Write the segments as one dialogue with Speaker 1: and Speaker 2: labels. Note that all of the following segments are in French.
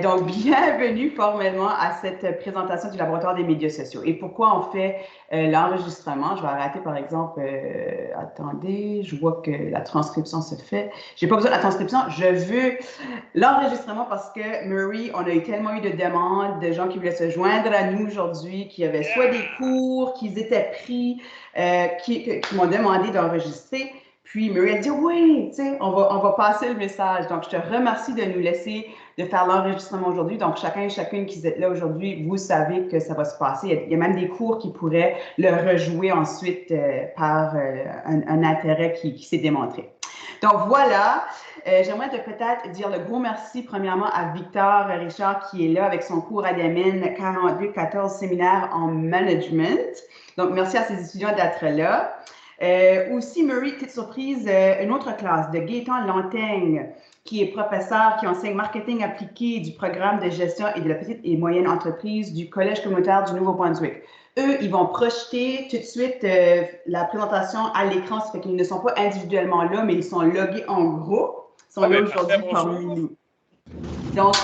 Speaker 1: Donc, bienvenue formellement à cette présentation du laboratoire des médias sociaux. Et pourquoi on fait l'enregistrement? Je vais arrêter, par exemple, attendez, je vois que la transcription se fait. Je n'ai pas besoin de la transcription, je veux l'enregistrement parce que, Murray, on a eu tellement eu de demandes de gens qui voulaient se joindre à nous aujourd'hui, qui avaient soit des cours, qu'ils étaient pris, qui m'ont demandé d'enregistrer. Puis Murray a dit, oui, tu sais, on va passer le message. Donc, je te remercie de nous laisser de faire l'enregistrement aujourd'hui. Donc, chacun et chacune qui êtes là aujourd'hui, vous savez que ça va se passer. Il y a même des cours qui pourraient le rejouer ensuite par un intérêt qui s'est démontré. Donc, voilà. J'aimerais peut-être dire le gros merci, premièrement, à Victor Richard qui est là avec son cours ADMN 42-14 séminaire en management. Donc, merci à ces étudiants d'être là. Aussi, Murray, petite surprise, une autre classe de Gaëtan Lantaigne, qui est professeur, qui enseigne marketing appliqué du programme de gestion et de la petite et moyenne entreprise du Collège communautaire du Nouveau-Brunswick. Eux, ils vont projeter tout de suite la présentation à l'écran, ça fait qu'ils ne sont pas individuellement là, mais ils sont logués en groupe. Ils sont là aujourd'hui parmi nous. Donc,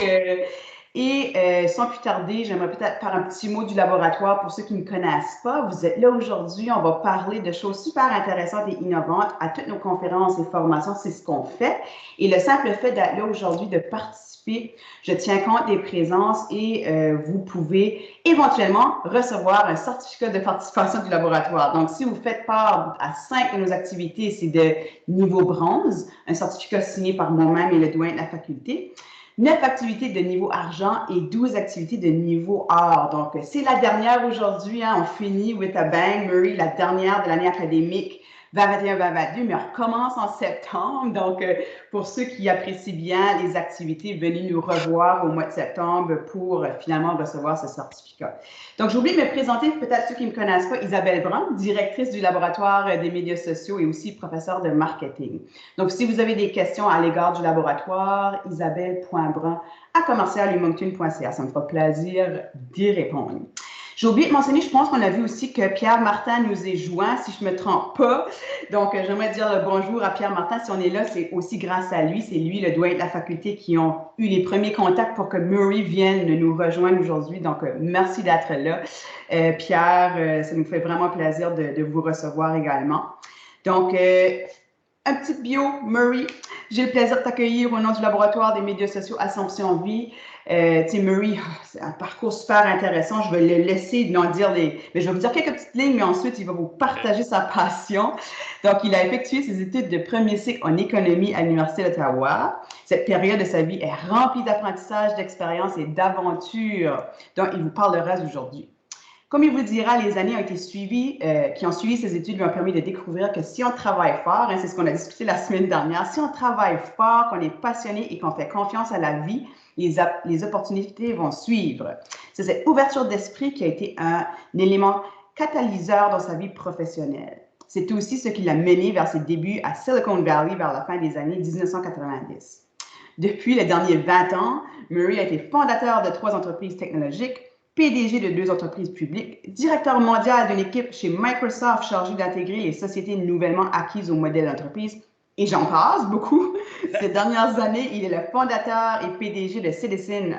Speaker 1: sans plus tarder, j'aimerais peut-être faire un petit mot du laboratoire pour ceux qui ne connaissent pas. Vous êtes là aujourd'hui, on va parler de choses super intéressantes et innovantes à toutes nos conférences et formations, c'est ce qu'on fait. Et le simple fait d'être là aujourd'hui, de participer, je tiens compte des présences et vous pouvez éventuellement recevoir un certificat de participation du laboratoire. Donc, si vous faites part à 5 de nos activités, c'est de niveau bronze, un certificat signé par moi-même et le doyen de la faculté. 9 activités de niveau argent et 12 activités de niveau or. Donc, c'est la dernière aujourd'hui. Hein, on finit with a bang, Murray, la dernière de l'année académique 2021-2022, mais on recommence en septembre. Donc, pour ceux qui apprécient bien les activités, venez nous revoir au mois de septembre pour finalement recevoir ce certificat. Donc, j'ai oublié de me présenter, peut-être ceux qui ne me connaissent pas, Isabelle Brun, directrice du laboratoire des médias sociaux et aussi professeure de marketing. Donc, si vous avez des questions à l'égard du laboratoire, isabelle.brun@commercialhumoncton.ca. Ça me fera plaisir d'y répondre. J'ai oublié de mentionner, je pense qu'on a vu aussi que Pierre Martin nous est joint, si je ne me trompe pas. Donc, j'aimerais dire le bonjour à Pierre Martin. Si on est là, c'est aussi grâce à lui. C'est lui, le doyen de la faculté, qui ont eu les premiers contacts pour que Murray vienne nous rejoindre aujourd'hui. Donc, merci d'être là. Pierre, ça nous fait vraiment plaisir de vous recevoir également. Donc, un petit bio, Murray. J'ai le plaisir de t'accueillir au nom du laboratoire des médias sociaux Assomption Vie. Murray, c'est un parcours super intéressant. Je vais le laisser n'en dire mais je vais vous dire quelques petites lignes, mais ensuite, il va vous partager sa passion. Donc, il a effectué ses études de premier cycle en économie à l'Université d'Ottawa. Cette période de sa vie est remplie d'apprentissage, d'expériences et d'aventures dont il vous parlera aujourd'hui. Comme il vous dira, les années qui ont suivi ces études lui ont permis de découvrir que si on travaille fort, hein, c'est ce qu'on a discuté la semaine dernière, si on travaille fort, qu'on est passionné et qu'on fait confiance à la vie, les opportunités vont suivre. C'est cette ouverture d'esprit qui a été un élément catalyseur dans sa vie professionnelle. C'est aussi ce qui l'a mené vers ses débuts à Silicon Valley vers la fin des années 1990. Depuis les derniers 20 ans, Murray a été fondateur de 3 entreprises technologiques, PDG de 2 entreprises publiques, directeur mondial d'une équipe chez Microsoft chargée d'intégrer les sociétés nouvellement acquises au modèle d'entreprise, et j'en passe beaucoup. Ces dernières années, il est le fondateur et PDG de Citizen,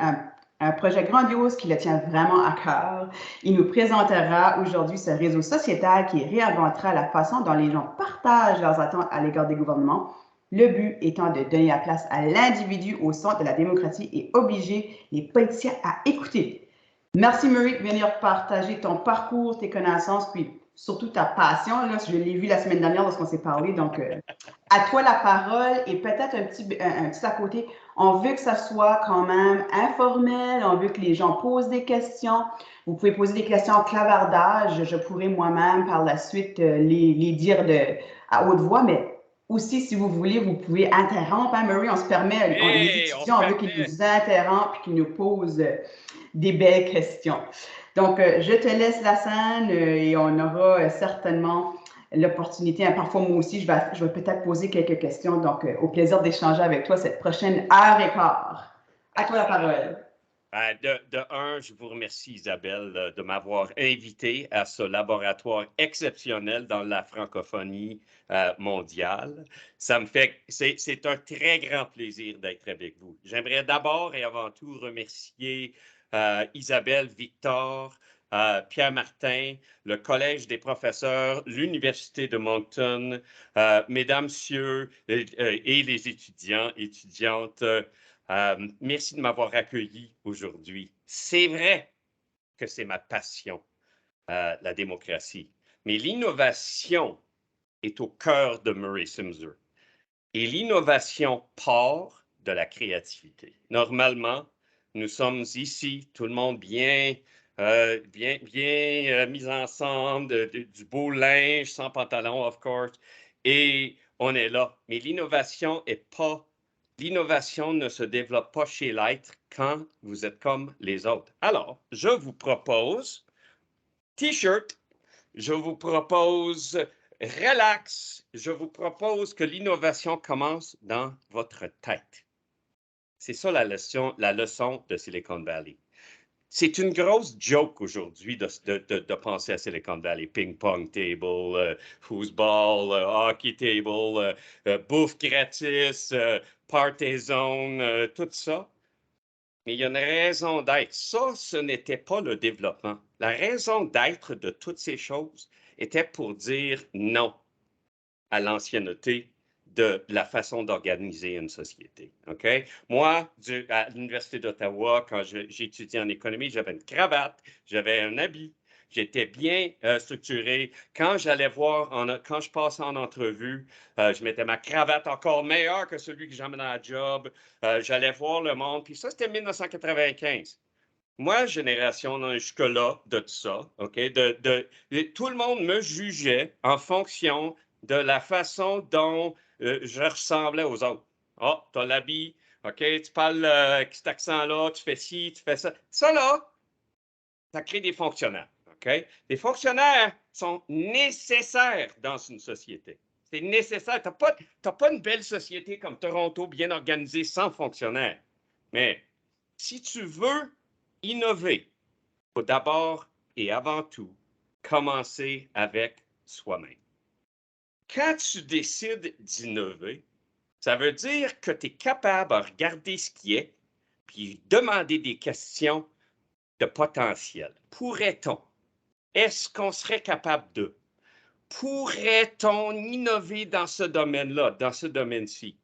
Speaker 1: un projet grandiose qui le tient vraiment à cœur. Il nous présentera aujourd'hui ce réseau sociétal qui réinventera la façon dont les gens partagent leurs attentes à l'égard des gouvernements. Le but étant de donner la place à l'individu au centre de la démocratie et obliger les politiciens à écouter. Merci, Murray, de venir partager ton parcours, tes connaissances, puis surtout ta passion. Là, je l'ai vu la semaine dernière lorsqu'on s'est parlé. Donc, à toi la parole et peut-être un petit à côté. On veut que ça soit quand même informel. On veut que les gens posent des questions. Vous pouvez poser des questions en clavardage. Je pourrais moi-même par la suite les dire à haute voix, mais aussi, si vous voulez, vous pouvez interrompre. Hein, Murray, on se permet, les étudiants, on veut qu'ils nous interrompent et qu'ils nous posent des belles questions. Donc, je te laisse la scène et on aura certainement l'opportunité. Hein, parfois, moi aussi, je vais peut-être poser quelques questions. Donc, au plaisir d'échanger avec toi cette prochaine heure et quart. À toi la parole.
Speaker 2: De un, je vous remercie, Isabelle, de m'avoir invité à ce laboratoire exceptionnel dans la francophonie mondiale. C'est un très grand plaisir d'être avec vous. J'aimerais d'abord et avant tout remercier Isabelle, Victor, Pierre-Martin, le Collège des professeurs, l'Université de Moncton, mesdames, messieurs et les étudiants, étudiantes. Merci de m'avoir accueilli aujourd'hui. C'est vrai que c'est ma passion, la démocratie, mais l'innovation est au cœur de Murray Simzer. Et l'innovation part de la créativité. Normalement, nous sommes ici, tout le monde bien mis ensemble, du beau linge, sans pantalon, of course, et on est là. Mais l'innovation ne se développe pas chez l'être quand vous êtes comme les autres. Alors, je vous propose T-shirt, je vous propose relax, je vous propose que l'innovation commence dans votre tête. C'est ça la leçon de Silicon Valley. C'est une grosse joke aujourd'hui de penser à Silicon Valley. Ping-pong table, football, hockey table, bouffe gratis, party zone, tout ça. Mais il y a une raison d'être. Ça, ce n'était pas le développement. La raison d'être de toutes ces choses était pour dire non à l'ancienneté de la façon d'organiser une société. OK? Moi, à l'Université d'Ottawa, quand j'étudiais en économie, j'avais une cravate, j'avais un habit, j'étais bien structuré. Quand quand je passais en entrevue, je mettais ma cravate encore meilleure que celui que j'amenais à la job. J'allais voir le monde. Puis ça, c'était 1995. Moi, génération jusque-là de tout ça, OK? Tout le monde me jugeait en fonction de la façon dont je ressemblais aux autres. Ah, oh, tu as l'habit, OK? Tu parles avec cet accent-là, tu fais ci, tu fais ça. Ça, là, ça crée des fonctionnaires, OK? Les fonctionnaires sont nécessaires dans une société. C'est nécessaire. Tu n'as pas une belle société comme Toronto bien organisée sans fonctionnaires. Mais si tu veux innover, il faut d'abord et avant tout commencer avec soi-même. Quand tu décides d'innover, ça veut dire que tu es capable de regarder ce qui est, puis demander des questions de potentiel. Pourrait-on? Est-ce qu'on serait capable de? Pourrait-on innover dans ce domaine-là, dans ce domaine-ci?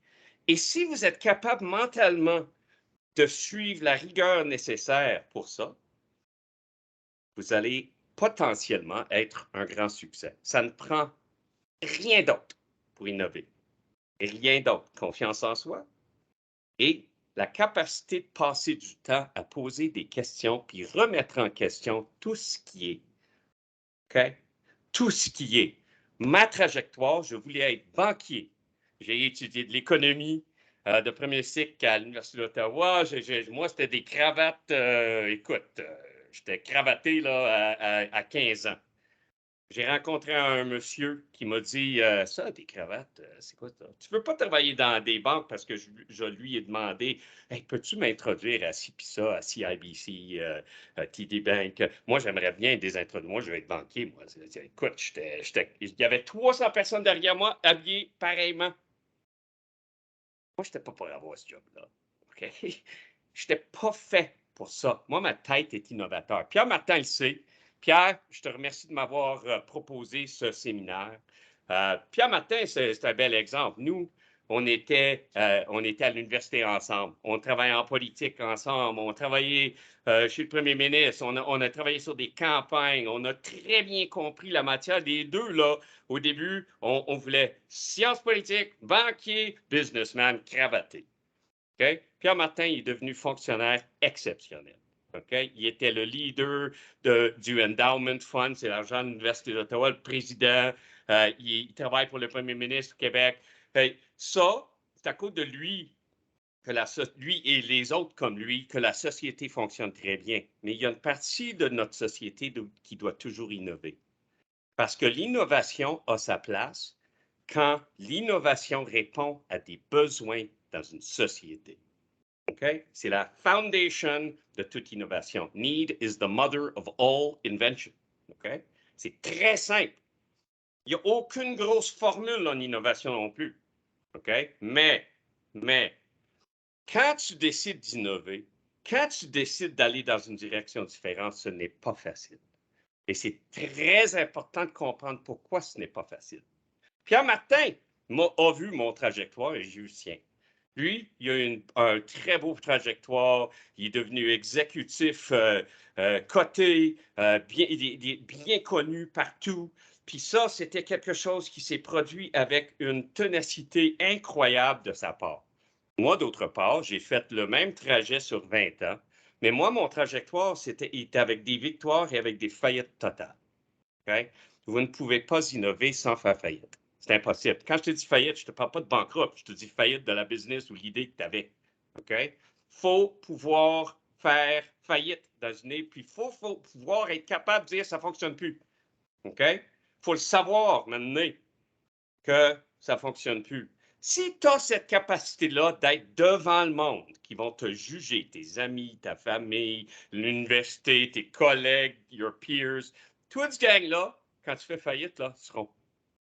Speaker 2: Et si vous êtes capable mentalement de suivre la rigueur nécessaire pour ça, vous allez potentiellement être un grand succès. Ça ne prend rien d'autre pour innover. Rien d'autre. Confiance en soi et la capacité de passer du temps à poser des questions puis remettre en question tout ce qui est. OK? Tout ce qui est. Ma trajectoire, je voulais être banquier. J'ai étudié de l'économie de premier cycle à l'Université d'Ottawa. Moi, c'était des cravates. Écoute, j'étais cravaté là, à 15 ans. J'ai rencontré un monsieur qui m'a dit ça, des cravates, c'est quoi ça? Tu veux pas travailler dans des banques parce que je lui ai demandé hey, peux-tu m'introduire à CIPISA, à CIBC, à TD Bank? Moi, j'aimerais bien des introduire. Moi, je vais être banquier. Moi. Écoute, il y avait 300 personnes derrière moi habillées pareillement. Moi, je n'étais pas pour avoir ce job-là. OK? Je n'étais pas fait pour ça. Moi, ma tête est innovateur. Pierre Martin le sait. Pierre, je te remercie de m'avoir proposé ce séminaire. Pierre Martin, c'est un bel exemple. Nous, on était à l'université ensemble. On travaillait en politique ensemble. On travaillait chez le premier ministre. On a travaillé sur des campagnes. On a très bien compris la matière des deux, là. Au début, on voulait sciences politiques, banquier, businessman, cravaté. Okay? Pierre Martin est devenu fonctionnaire exceptionnel. Okay? Il était le leader du Endowment Fund, c'est l'argent de l'Université d'Ottawa, le président. Il travaille pour le premier ministre du Québec. Ça, c'est à cause de lui lui et les autres comme lui, que la société fonctionne très bien. Mais il y a une partie de notre société qui doit toujours innover. Parce que l'innovation a sa place quand l'innovation répond à des besoins dans une société. OK? C'est la foundation de toute innovation. Need is the mother of all invention. OK? C'est très simple. Il n'y a aucune grosse formule en innovation non plus. OK? Mais, quand tu décides d'innover, quand tu décides d'aller dans une direction différente, ce n'est pas facile. Et c'est très important de comprendre pourquoi ce n'est pas facile. Pierre Martin a vu mon trajectoire et j'ai eu le sien. Lui, il a eu un très beau trajectoire. Il est devenu exécutif coté, bien connu partout. Puis ça, c'était quelque chose qui s'est produit avec une ténacité incroyable de sa part. Moi, d'autre part, j'ai fait le même trajet sur 20 ans, mais moi, mon trajectoire, c'était avec des victoires et avec des faillites totales. Okay? Vous ne pouvez pas innover sans faire faillite. C'est impossible. Quand je te dis faillite, je ne te parle pas de banqueroute, je te dis faillite de la business ou l'idée que tu avais. OK? Il faut pouvoir faire faillite dans une puis il faut pouvoir être capable de dire ça ne fonctionne plus. OK? Il faut le savoir maintenant que ça ne fonctionne plus. Si tu as cette capacité-là d'être devant le monde, qui vont te juger, tes amis, ta famille, l'université, tes collègues, your peers, toute ce gang-là, quand tu fais faillite, là,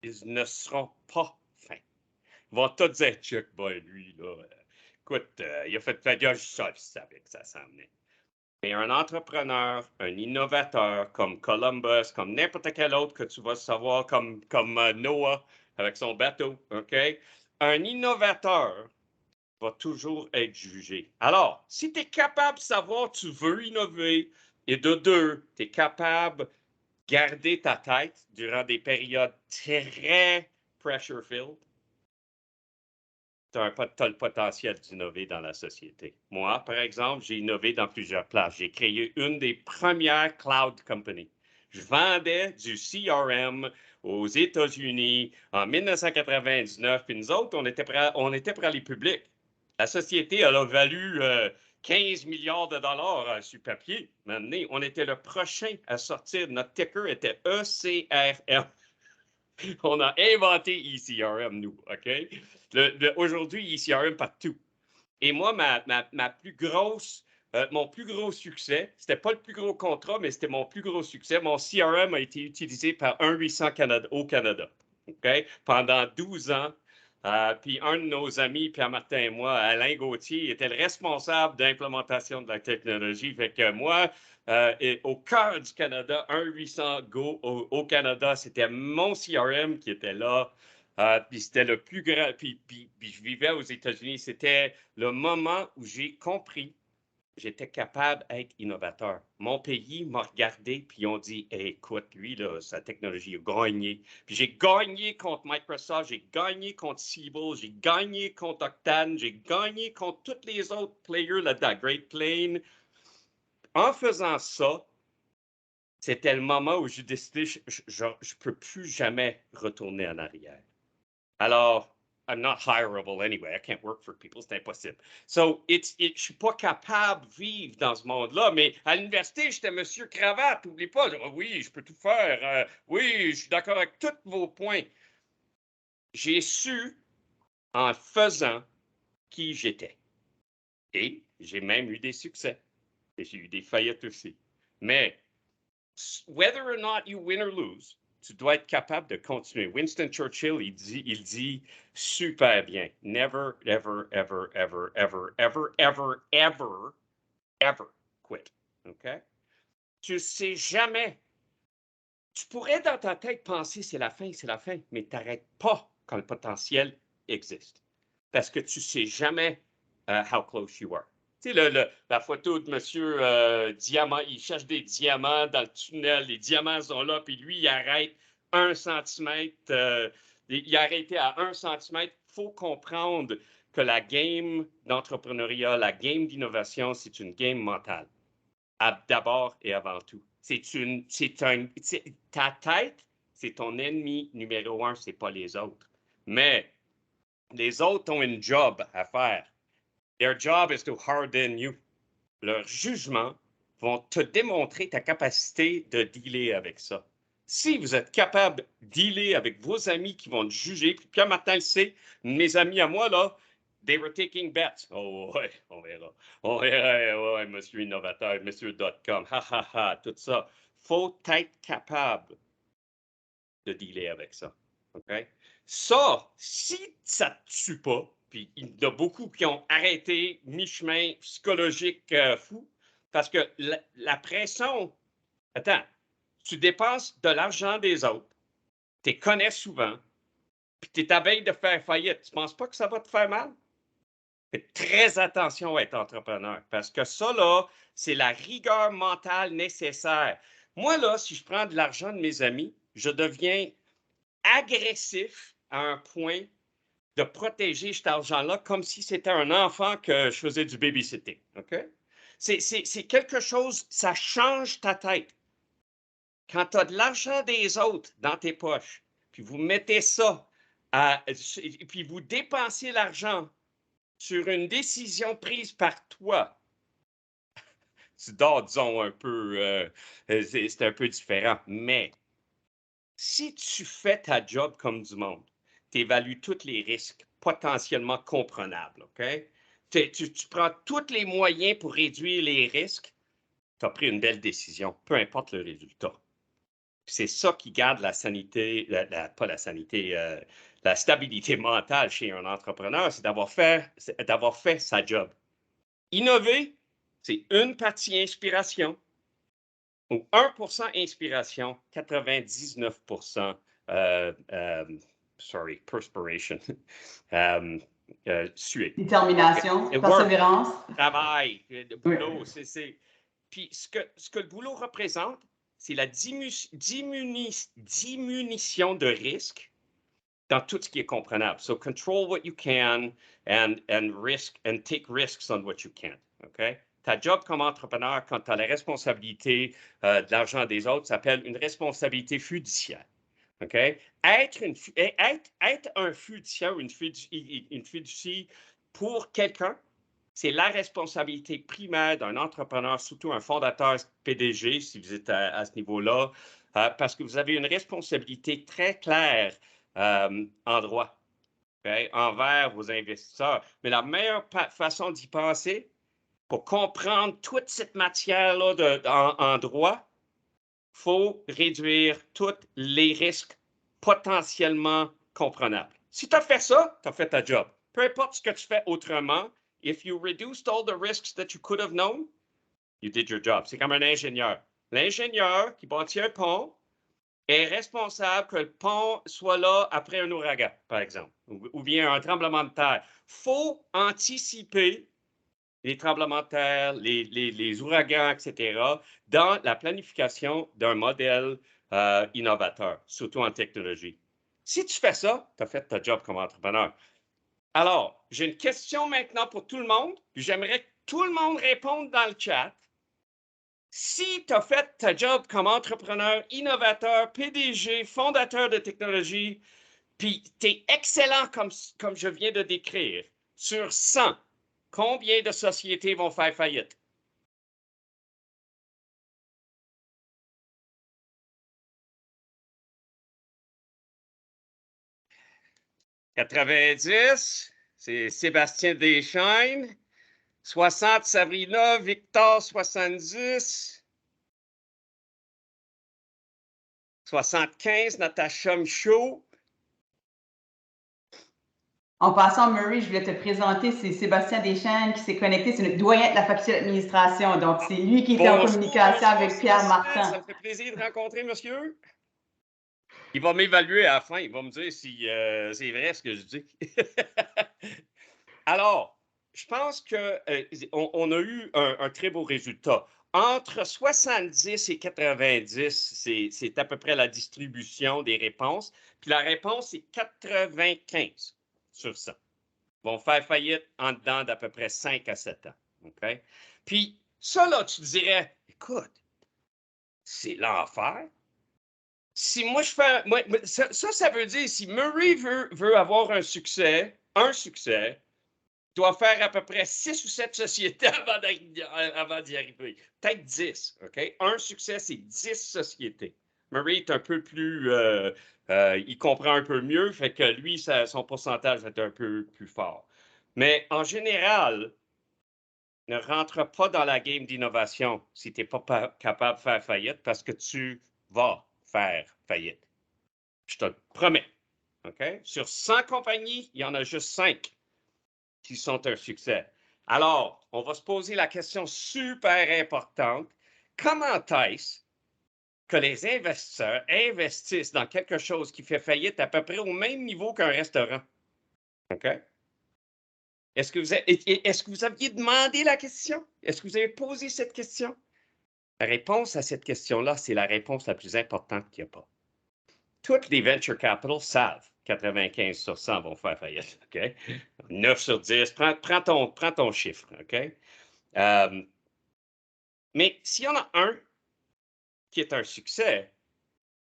Speaker 2: ils ne seront pas fins. Ils vont te dire, Chuck, lui, là, écoute, il a fait faillite, je savais que ça s'en venait. Mais un entrepreneur, un innovateur comme Columbus, comme n'importe quel autre que tu vas savoir, comme Noah avec son bateau, OK? Un innovateur va toujours être jugé. Alors, si tu es capable de savoir tu veux innover, et de deux, tu es capable de garder ta tête durant des périodes très pressure-filled, tu as le potentiel d'innover dans la société. Moi, par exemple, j'ai innové dans plusieurs places. J'ai créé une des premières cloud companies. Je vendais du CRM aux États-Unis en 1999, puis nous autres, on était prêts à aller public. La société, elle a valu 15 milliards de dollars sur papier. Maintenant, on était le prochain à sortir. Notre ticker était ECRM. On a inventé ECRM, nous, OK? Aujourd'hui, ECRM partout. Et moi, mon plus gros succès, c'était pas le plus gros contrat, mais c'était mon plus gros succès. Mon CRM a été utilisé par 800 au Canada, OK? Pendant 12 ans. Puis un de nos amis, Pierre-Martin et moi, Alain Gauthier, était le responsable d'implémentation de la technologie. Fait que moi, au cœur du Canada, 800 Go au Canada, c'était mon CRM qui était là. Puis c'était le plus grand. Puis je vivais aux États-Unis. C'était le moment où j'ai compris j'étais capable d'être innovateur. Mon pays m'a regardé, puis ils ont dit hey, écoute, lui, là, sa technologie a gagné. Puis j'ai gagné contre Microsoft, j'ai gagné contre Siebel, j'ai gagné contre Octane, j'ai gagné contre tous les autres players là, de la Great Plains. En faisant ça, c'était le moment où j'ai décidé je ne peux plus jamais retourner en arrière. Alors, I'm not hireable anyway. I can't work for people. C'est impossible. So, je ne suis pas capable de vivre dans ce monde-là. Mais à l'université, j'étais monsieur cravate. N'oublie pas. Oui, je peux tout faire. Oui, je suis d'accord avec tous vos points. J'ai su en faisant qui j'étais. Et j'ai même eu des succès. Et j'ai eu des faillites aussi. Mais, whether or not you win or lose, tu dois être capable de continuer. Winston Churchill, il dit super bien. Never, ever, ever, ever, ever, ever, ever, ever, ever quit. OK? Tu ne sais jamais. Tu pourrais dans ta tête penser c'est la fin, mais tu n'arrêtes pas quand le potentiel existe. Parce que tu ne sais jamais how close you are. Tu sais, la photo de monsieur Diamant, il cherche des diamants dans le tunnel, les diamants sont là, puis lui, il arrête 1 centimètre, il a arrêté à 1 centimètre. Il faut comprendre que la game d'entrepreneuriat, la game d'innovation, c'est une game mentale, d'abord et avant tout. Ta tête, c'est ton ennemi numéro 1, c'est pas les autres. Mais les autres ont une job à faire. Their job is to harden you. Leurs jugements vont te démontrer ta capacité de dealer avec ça. Si vous êtes capable de dealer avec vos amis qui vont te juger, puis Pierre Martin le sait, mes amis à moi, là, They were taking bets. Oh, ouais, on verra. On verra, ouais, monsieur innovateur, monsieur .com, ha, ha, ha, tout ça. Faut être capable de dealer avec ça. OK? Ça, si ça ne te tue pas, puis il y en a beaucoup qui ont arrêté mi-chemin psychologique fou, parce que la pression, attends, tu dépenses de l'argent des autres, tu les connais souvent, puis tu es à veille de faire faillite. Tu ne penses pas que ça va te faire mal? Fais très attention à être entrepreneur, parce que ça, là, c'est la rigueur mentale nécessaire. Moi, là, si je prends de l'argent de mes amis, je deviens agressif à un point de protéger cet argent-là comme si c'était un enfant que je faisais du babysitting. OK? C'est quelque chose, ça change ta tête. Quand tu as de l'argent des autres dans tes poches, puis vous mettez ça, puis vous dépensez l'argent sur une décision prise par toi, tu dors, disons, un peu, c'est un peu différent. Mais si tu fais ta job comme du monde, tu évalues tous les risques potentiellement comprenables, OK? Tu prends tous les moyens pour réduire les risques, tu as pris une belle décision, peu importe le résultat. C'est ça qui garde la sanité, pas la sanité, la stabilité mentale chez un entrepreneur, c'est d'avoir fait sa job. Innover, c'est une partie inspiration ou 1% inspiration, 99% perspiration, suer.
Speaker 1: Détermination, persévérance.
Speaker 2: Travail, le
Speaker 1: Oui.
Speaker 2: boulot, Puis ce que le boulot représente, c'est la diminution de risque dans tout ce qui est comprenable. So control what you can and take risks on what you can't. OK? Ta job comme entrepreneur, quand tu as la responsabilité de l'argent des autres, s'appelle une responsabilité fiduciaire. OK? Être un fiduciaire ou une fiducie pour quelqu'un, c'est la responsabilité primaire d'un entrepreneur, surtout un fondateur PDG, si vous êtes à ce niveau-là, parce que vous avez une responsabilité très claire en droit, okay, envers vos investisseurs. Mais la meilleure façon d'y penser, pour comprendre toute cette matière-là en droit, il faut réduire tous les risques potentiellement comprenables. Si tu as fait ça, tu as fait ta job. Peu importe ce que tu fais autrement, if you reduced all the risks that you could have known, you did your job. C'est comme un ingénieur. L'ingénieur qui bâtit un pont est responsable que le pont soit là après un ouragan, par exemple, ou bien un tremblement de terre. Il faut anticiper les tremblements de terre, les ouragans, etc., dans la planification d'un modèle innovateur, surtout en technologie. Si tu fais ça, tu as fait ta job comme entrepreneur. Alors, j'ai une question maintenant pour tout le monde, puis j'aimerais que tout le monde réponde dans le chat. Si tu as fait ta job comme entrepreneur, innovateur, PDG, fondateur de technologie, puis tu es excellent comme je viens de décrire, sur 100, combien de sociétés vont faire faillite? « 90, c'est Sébastien Deschaines. 60, Sabrina. Victor, 70. 75, Natacha Michaud.
Speaker 1: En passant, Murray, je voulais te présenter, c'est Sébastien Deschênes qui s'est connecté, c'est notre doyen de la faculté d'administration. Donc, c'est lui qui était en communication avec Pierre Martin.
Speaker 2: Ça me fait plaisir de rencontrer monsieur. Il va m'évaluer à la fin. Il va me dire si c'est vrai ce que je dis. Alors, je pense qu'on a eu un très beau résultat. Entre 70 et 90, c'est à peu près la distribution des réponses. Puis la réponse est 95 sur 100. Vont faire faillite en dedans d'à peu près 5 à 7 ans. OK? Puis ça, là, tu dirais, écoute, c'est l'enfer. Si moi, je fais... ça veut dire, si Murray veut avoir un succès, doit faire à peu près 6 ou 7 sociétés avant d'y arriver. Peut-être 10, OK? Un succès, c'est 10 sociétés. Murray est un peu plus... il comprend un peu mieux, fait que lui, son pourcentage est un peu plus fort. Mais en général, ne rentre pas dans la game d'innovation si tu n'es pas capable de faire faillite parce que tu vas faire faillite. Je te le promets. OK? Sur 100 compagnies, il y en a juste 5 qui sont un succès. Alors, on va se poser la question super importante. Comment est-ce que les investisseurs investissent dans quelque chose qui fait faillite à peu près au même niveau qu'un restaurant? OK? Est-ce que vous aviez demandé la question? Est-ce que vous avez posé cette question? La réponse à cette question-là, c'est la réponse la plus importante qu'il n'y a pas. Toutes les venture capital savent 95 sur 100 vont faire faillite. OK? 9 sur 10, prends ton chiffre. OK? Mais s'il y en a un qui est un succès,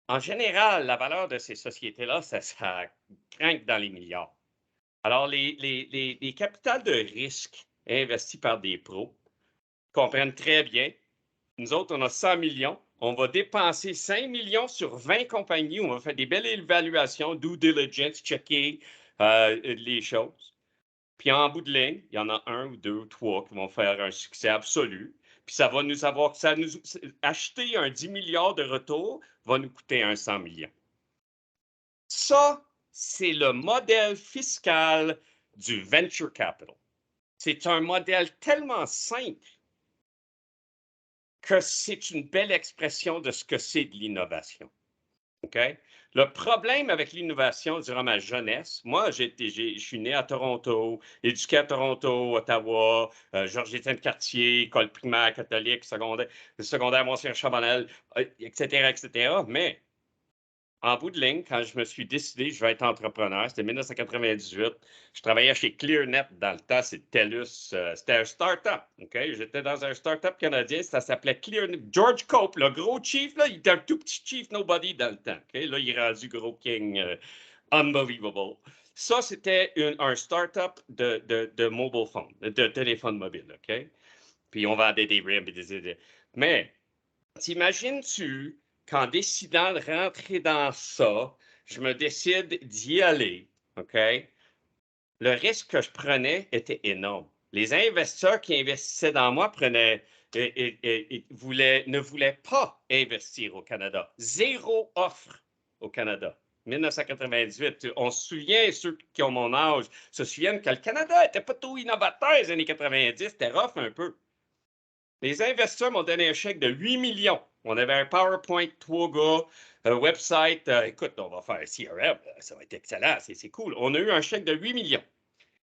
Speaker 2: en général, la valeur de ces sociétés-là, ça grimpe dans les milliards. Alors, les capitales de risque investis par des pros comprennent très bien. Nous autres, on a 100 millions. On va dépenser 5 millions sur 20 compagnies. On va faire des belles évaluations, due diligence, checker les choses. Puis en bout de ligne, il y en a un ou deux ou trois qui vont faire un succès absolu. Puis ça va nous avoir, acheter un 10 milliards de retour va nous coûter un 100 millions. Ça, c'est le modèle fiscal du venture capital. C'est un modèle tellement simple que c'est une belle expression de ce que c'est de l'innovation. OK? Le problème avec l'innovation durant ma jeunesse, moi, je suis né à Toronto, éduqué à Toronto, Ottawa, Georges-Étienne-Cartier, école primaire catholique, secondaire Monseigneur-Chabanel, etc., etc. Mais en bout de ligne, quand je me suis décidé, je vais être entrepreneur, c'était 1998. Je travaillais chez ClearNet dans le temps, c'est TELUS. C'était un start-up. OK? J'étais dans un start-up canadien, ça s'appelait ClearNet. George Cope, le gros chief, là, il était un tout petit chief nobody dans le temps. OK? Là, il est rendu gros king, unbelievable. Ça, c'était un start-up de mobile phone, de téléphone mobile. OK? Puis on vendait des rims et des. Mais t'imagines-tu qu'en décidant de rentrer dans ça, je me décide d'y aller, OK? Le risque que je prenais était énorme. Les investisseurs qui investissaient dans moi ne voulaient pas investir au Canada. Zéro offre au Canada. 1998, on se souvient, ceux qui ont mon âge se souviennent que le Canada n'était pas tout innovateur les années 90, c'était rough un peu. Les investisseurs m'ont donné un chèque de 8 millions. On avait un PowerPoint, 3 gars, un website. Écoute, on va faire un CRM, ça va être excellent, c'est cool. On a eu un chèque de 8 millions.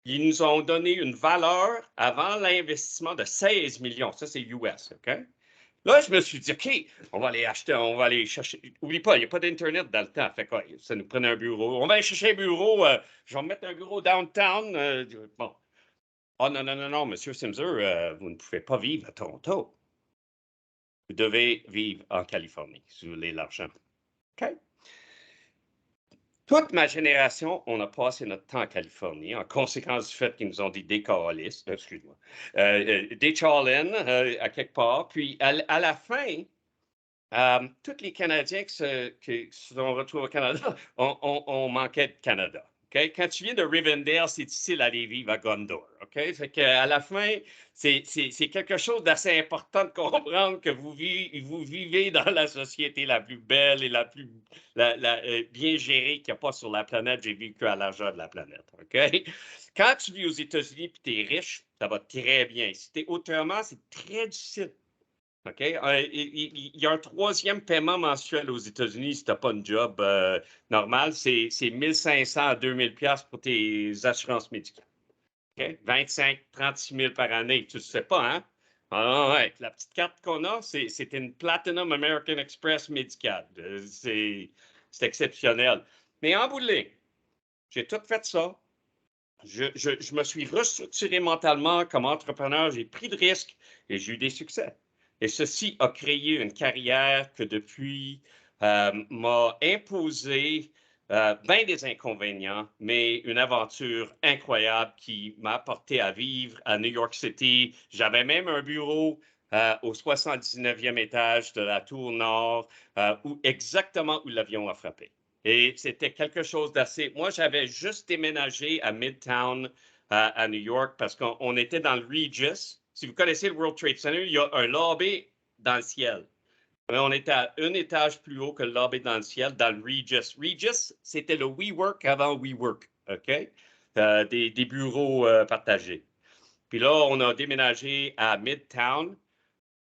Speaker 2: Ils nous ont donné une valeur avant l'investissement de 16 millions. Ça, c'est US, OK? Là, je me suis dit, OK, on va aller acheter, on va aller chercher. Oublie pas, il n'y a pas d'Internet dans le temps. Fait que, ça nous prenait un bureau. On va aller chercher un bureau. Je vais mettre un bureau downtown. Bon. Oh non, non, non, non, Monsieur Simser, vous ne pouvez pas vivre à Toronto. Vous devez vivre en Californie si vous voulez l'argent. OK? Toute ma génération, on a passé notre temps en Californie, en conséquence du fait qu'ils nous ont dit des calistes, excuse-moi, des Charlins à quelque part. Puis à la fin, tous les Canadiens qui se sont retrouvés au Canada, on manquait de Canada. Okay? Quand tu viens de Rivendell, c'est difficile d'aller vivre à Gondor. Okay? Fait qu'à la fin, c'est quelque chose d'assez important de comprendre que vous vivez dans la société la plus belle et la plus bien gérée qu'il n'y a pas sur la planète. J'ai vécu à l'argent de la planète. Okay? Quand tu vis aux États-Unis et tu es riche, ça va très bien. Si tu es autrement, c'est très difficile. OK? Il y a un troisième paiement mensuel aux États-Unis si tu n'as pas un job normal. C'est 1500 à 2000 pièces pour tes assurances médicales. OK? 25, 36 000 par année. Tu ne sais pas, hein? Ah, ouais. La petite carte qu'on a, c'est une Platinum American Express médicale. C'est exceptionnel. Mais en bout de ligne, j'ai tout fait ça. Je me suis restructuré mentalement comme entrepreneur. J'ai pris de risques et j'ai eu des succès. Et ceci a créé une carrière que depuis m'a imposé bien des inconvénients, mais une aventure incroyable qui m'a apporté à vivre à New York City. J'avais même un bureau au 79e étage de la tour nord, exactement où l'avion a frappé. Et c'était quelque chose d'assez. Moi, j'avais juste déménagé à Midtown à New York parce qu'on était dans le Regis. Si vous connaissez le World Trade Center, il y a un lobby dans le ciel. Mais on était à un étage plus haut que le lobby dans le ciel, dans le Regis. Regis, c'était le WeWork avant WeWork, OK? Des bureaux partagés. Puis là, on a déménagé à Midtown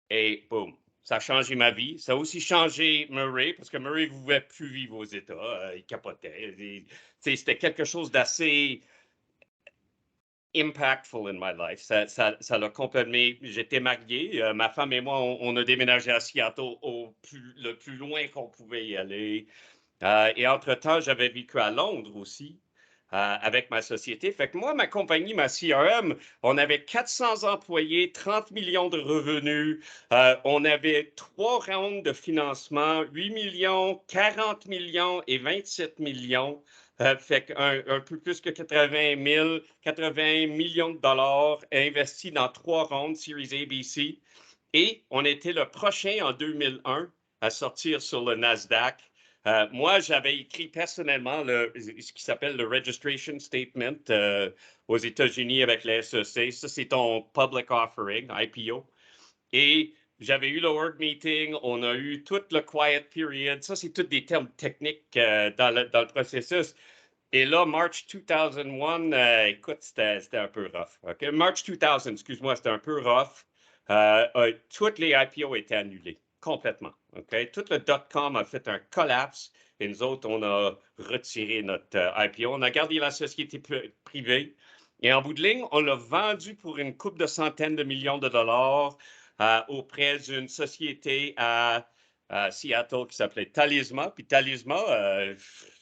Speaker 2: et boum, ça a changé ma vie. Ça a aussi changé Murray, parce que Murray ne pouvait plus vivre aux États. Il capotait. C'était quelque chose d'assez impactful in my life. Ça l'a complètement. J'étais marié. Ma femme et moi, on a déménagé à Seattle le plus loin qu'on pouvait y aller. Et entre-temps, j'avais vécu à Londres aussi. Avec ma société. Fait que moi, ma compagnie, ma CRM, on avait 400 employés, 30 millions de revenus. On avait 3 rounds de financement, 8 millions, 40 millions et 27 millions. Fait qu'un peu plus que 80 millions de dollars investis dans 3 rounds Series ABC. Et on était le prochain en 2001 à sortir sur le Nasdaq. Moi, j'avais écrit personnellement ce qui s'appelle le Registration Statement aux États-Unis avec la SEC. Ça, c'est ton Public Offering, IPO. Et j'avais eu le Work Meeting, on a eu tout le Quiet Period. Ça, c'est tous des termes techniques dans le processus. Et là, March 2001, écoute, c'était un peu rough. Okay? March 2000, excuse-moi, c'était un peu rough. Toutes les IPO étaient annulées, complètement. Okay? Tout le dot-com a fait un collapse et nous autres, on a retiré notre IPO. On a gardé la société privée et en bout de ligne, on l'a vendu pour une couple de centaines de millions de dollars auprès d'une société à Seattle qui s'appelait Talisma. Puis Talisma,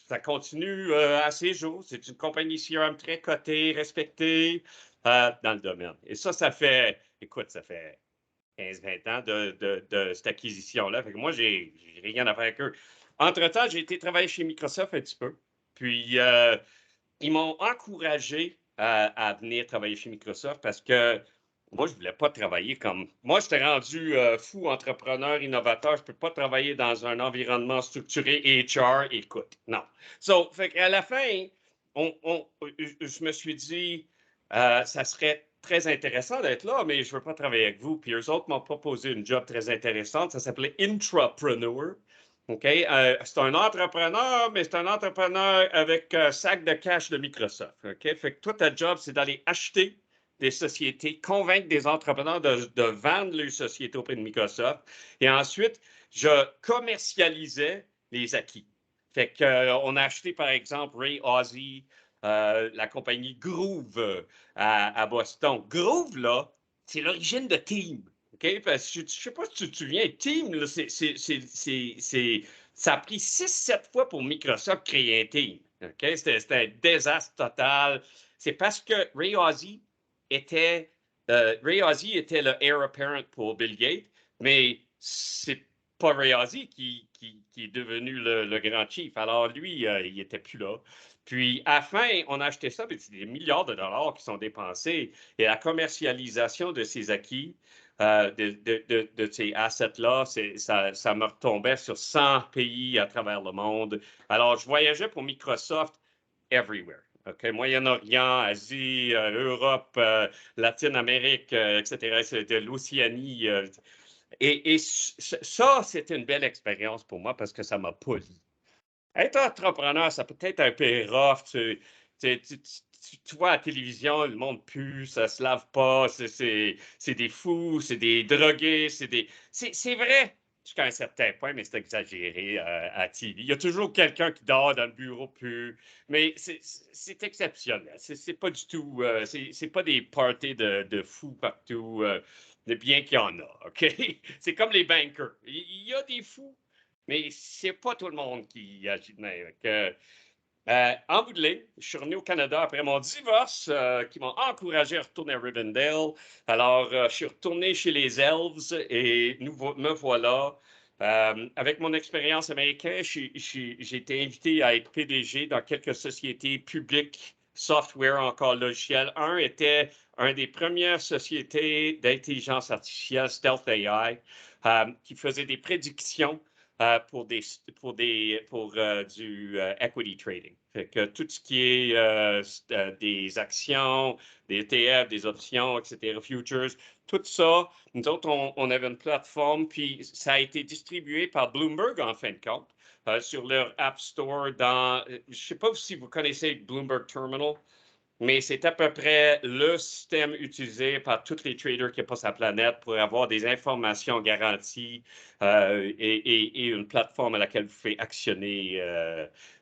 Speaker 2: ça continue à ces jours. C'est une compagnie CRM très cotée, respectée dans le domaine. Et ça fait, écoute, ça fait 15-20 ans de cette acquisition-là. Fait que moi, j'ai rien à faire avec eux. Entre-temps, j'ai été travailler chez Microsoft un petit peu. Puis, ils m'ont encouragé à venir travailler chez Microsoft parce que moi, je ne voulais pas travailler comme. Moi, j'étais rendu fou, entrepreneur, innovateur. Je ne peux pas travailler dans un environnement structuré HR. Écoute, non. So, fait qu'à la fin, je me suis dit, ça serait très intéressant d'être là, mais je ne veux pas travailler avec vous. Puis eux autres m'ont proposé une job très intéressante. Ça s'appelait Intrapreneur. OK? C'est un entrepreneur, mais c'est un entrepreneur avec un sac de cash de Microsoft. OK? Fait que toi, ta job, c'est d'aller acheter des sociétés, convaincre des entrepreneurs de vendre leurs sociétés auprès de Microsoft. Et ensuite, je commercialisais les acquis. Fait qu'on a acheté, par exemple, Ray Ozzie, la compagnie Groove à Boston. Groove, là, c'est l'origine de Team. OK? Parce que je ne sais pas si tu te souviens, Team, là, ça a pris 6-7 fois pour Microsoft créer un Team. OK? C'était un désastre total. C'est parce que Ray Ozzie était le heir apparent pour Bill Gates, mais c'est pas Ray Ozzie qui est devenu le grand chief. Alors lui, il n'était plus là. Puis à la fin, on a acheté ça, puis c'est des milliards de dollars qui sont dépensés. Et la commercialisation de ces acquis, de ces assets-là, ça me retombait sur 100 pays à travers le monde. Alors, je voyageais pour Microsoft everywhere. OK, Moyen-Orient, Asie, Europe, Latine-Amérique, etc., de l'Océanie. Et ça, c'était une belle expérience pour moi parce que ça m'a poli. Être entrepreneur, ça peut être un peu rough. Tu vois à la télévision, le monde pue, ça se lave pas, c'est des fous, c'est des drogués, c'est vrai jusqu'à un certain point, mais c'est exagéré à TV. Il y a toujours quelqu'un qui dort dans le bureau pu, mais c'est exceptionnel. C'est pas du tout, c'est pas des parties de fous partout, bien qu'il y en a, OK? C'est comme les bankers. Il y a des fous, mais c'est pas tout le monde qui agit de même. En bout de ligne, je suis revenu au Canada après mon divorce, qui m'a encouragé à retourner à Rivendell. Alors, je suis retourné chez les Elves et me voilà. Avec mon expérience américaine, j'ai été invité à être PDG dans quelques sociétés publiques, software, encore logiciel. Un était une des premières sociétés d'intelligence artificielle, Stealth AI, qui faisait des prédictions pour du equity trading. Fait que tout ce qui est des actions, des ETF, des options, etc., futures, tout ça, nous autres, on avait une plateforme, puis ça a été distribué par Bloomberg en fin de compte, sur leur App Store je ne sais pas si vous connaissez Bloomberg Terminal. Mais c'est à peu près le système utilisé par tous les traders qui passent la planète pour avoir des informations garanties et une plateforme à laquelle vous pouvez actionner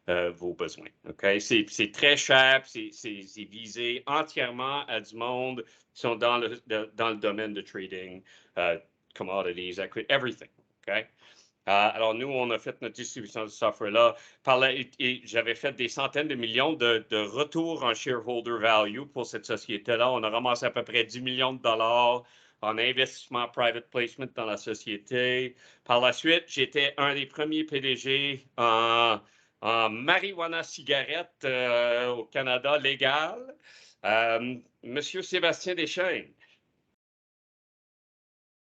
Speaker 2: vos besoins. Okay? C'est très cher, c'est visé entièrement à du monde qui sont dans le domaine de trading, commodities, equity, everything. Okay? Alors, nous, on a fait notre distribution de software-là. J'avais fait des centaines de millions de retours en shareholder value pour cette société-là. On a ramassé à peu près 10 millions de dollars en investissement private placement dans la société. Par la suite, j'étais un des premiers PDG en marijuana cigarette au Canada légal. Monsieur Sébastien Deschênes.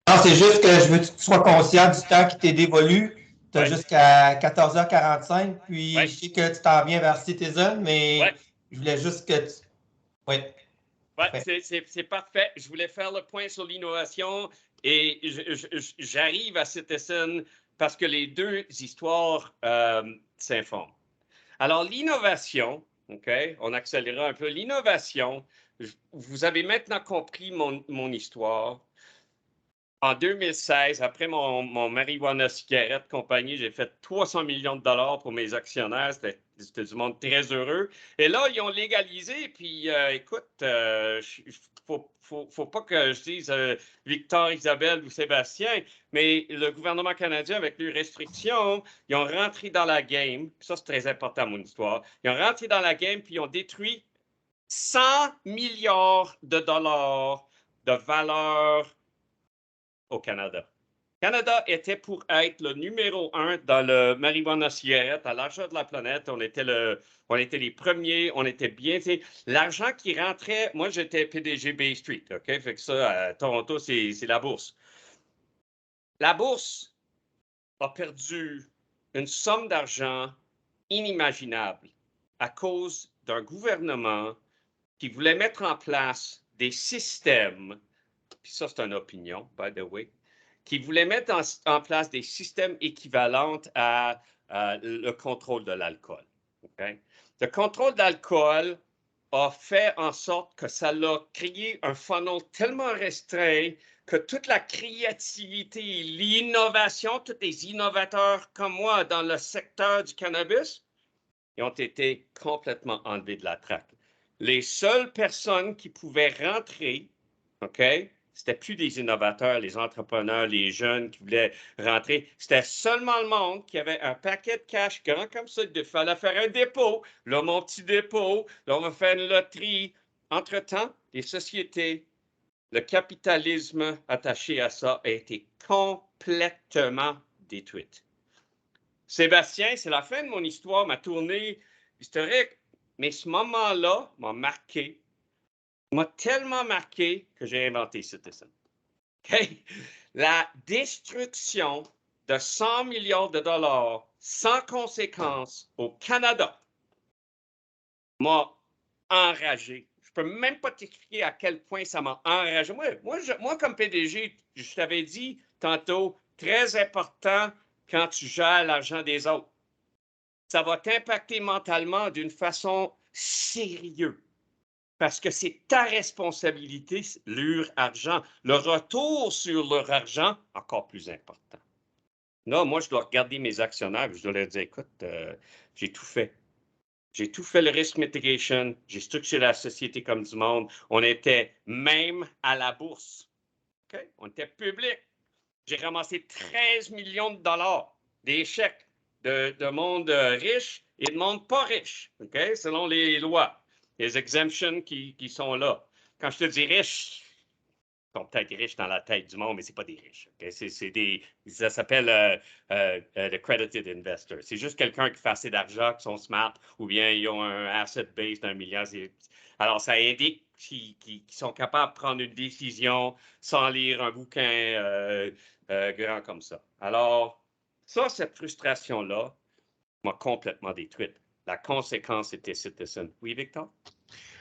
Speaker 3: Non, c'est juste que je veux que tu sois conscient du temps qui t'est dévolu. Tu as jusqu'à 14h45, puis je sais que tu t'en viens vers Citizen, mais je voulais juste que tu... Oui.
Speaker 2: C'est parfait. Je voulais faire le point sur l'innovation et j'arrive à Citizen parce que les deux histoires s'informent. Alors, l'innovation, OK, on accélérera un peu. L'innovation, vous avez maintenant compris mon histoire. En 2016, après mon marijuana cigarette compagnie, j'ai fait 300 millions de dollars pour mes actionnaires. C'était du monde très heureux. Et là, ils ont légalisé. Puis, écoute, faut pas que je dise Victor, Isabelle ou Sébastien, mais le gouvernement canadien, avec les restrictions, ils ont rentré dans la game. Ça, c'est très important, mon histoire. Ils ont rentré dans la game, puis ils ont détruit 100 milliards de dollars de valeur au Canada. Le Canada était pour être le numéro 1 dans le marijuana cigarette à l'argent de la planète. On était les premiers, on était bien. L'argent qui rentrait, moi j'étais PDG Bay Street, OK? Fait que ça, à Toronto, c'est la bourse. La bourse a perdu une somme d'argent inimaginable à cause d'un gouvernement qui voulait mettre en place des systèmes, puis ça c'est une opinion, by the way, qui voulait mettre en place des systèmes équivalents à le contrôle de l'alcool. Okay? Le contrôle de l'alcool a fait en sorte que ça a créé un funnel tellement restreint que toute la créativité et l'innovation, tous les innovateurs comme moi dans le secteur du cannabis, ils ont été complètement enlevés de la traque. Les seules personnes qui pouvaient rentrer, OK, c'était plus des innovateurs, les entrepreneurs, les jeunes qui voulaient rentrer. C'était seulement le monde qui avait un paquet de cash grand comme ça. Il fallait faire un dépôt. Là, mon petit dépôt. Là, on va faire une loterie. Entre-temps, les sociétés, le capitalisme attaché à ça a été complètement détruit. Sébastien, c'est la fin de mon histoire, ma tournée historique. Mais ce moment-là m'a marqué. M'a tellement marqué que j'ai inventé Citizen. Okay? La destruction de 100 milliards de dollars sans conséquence au Canada m'a enragé. Je ne peux même pas t'expliquer à quel point ça m'a enragé. Moi, comme PDG, je t'avais dit tantôt, très important quand tu gères l'argent des autres. Ça va t'impacter mentalement d'une façon sérieuse. Parce que c'est ta responsabilité, leur argent. Le retour sur leur argent, encore plus important. Là, moi, je dois regarder mes actionnaires et je dois leur dire, écoute, j'ai tout fait. J'ai tout fait le risk mitigation. J'ai structuré la société comme du monde. On était même à la bourse. Okay? On était public. J'ai ramassé 13 millions de dollars des chèques de monde riche et de monde pas riche, okay? Selon les lois. Les exemptions qui sont là. Quand je te dis riches, ils sont peut-être riches dans la tête du monde, mais ce n'est pas des riches. Okay? Ça s'appelle le credited investor. C'est juste quelqu'un qui fait assez d'argent, qui sont smart, ou bien ils ont un asset base d'1 milliard. Alors, ça indique qu'ils sont capables de prendre une décision sans lire un bouquin grand comme ça. Alors, Ça, cette frustration-là m'a complètement détruite. La conséquence était Citizen. Oui, Victor?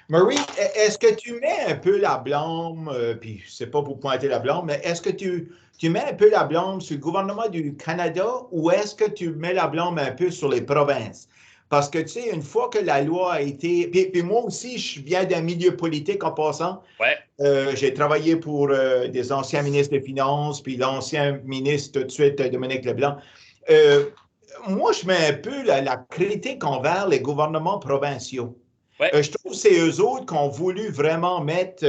Speaker 4: Marie, est-ce que tu mets un peu la blâme, puis je ne sais pas pour pointer la blâme, mais est-ce que tu mets un peu la blâme sur le gouvernement du Canada ou est-ce que tu mets la blâme un peu sur les provinces? Parce que, tu sais, une fois que la loi a été... Puis moi aussi, je viens d'un milieu politique en passant.
Speaker 2: Ouais.
Speaker 4: J'ai travaillé pour des anciens ministres des Finances, puis l'ancien ministre tout de suite, Dominique Leblanc. Moi, je mets un peu la critique envers les gouvernements provinciaux.
Speaker 2: Ouais.
Speaker 4: Je trouve que c'est eux autres qui ont voulu vraiment mettre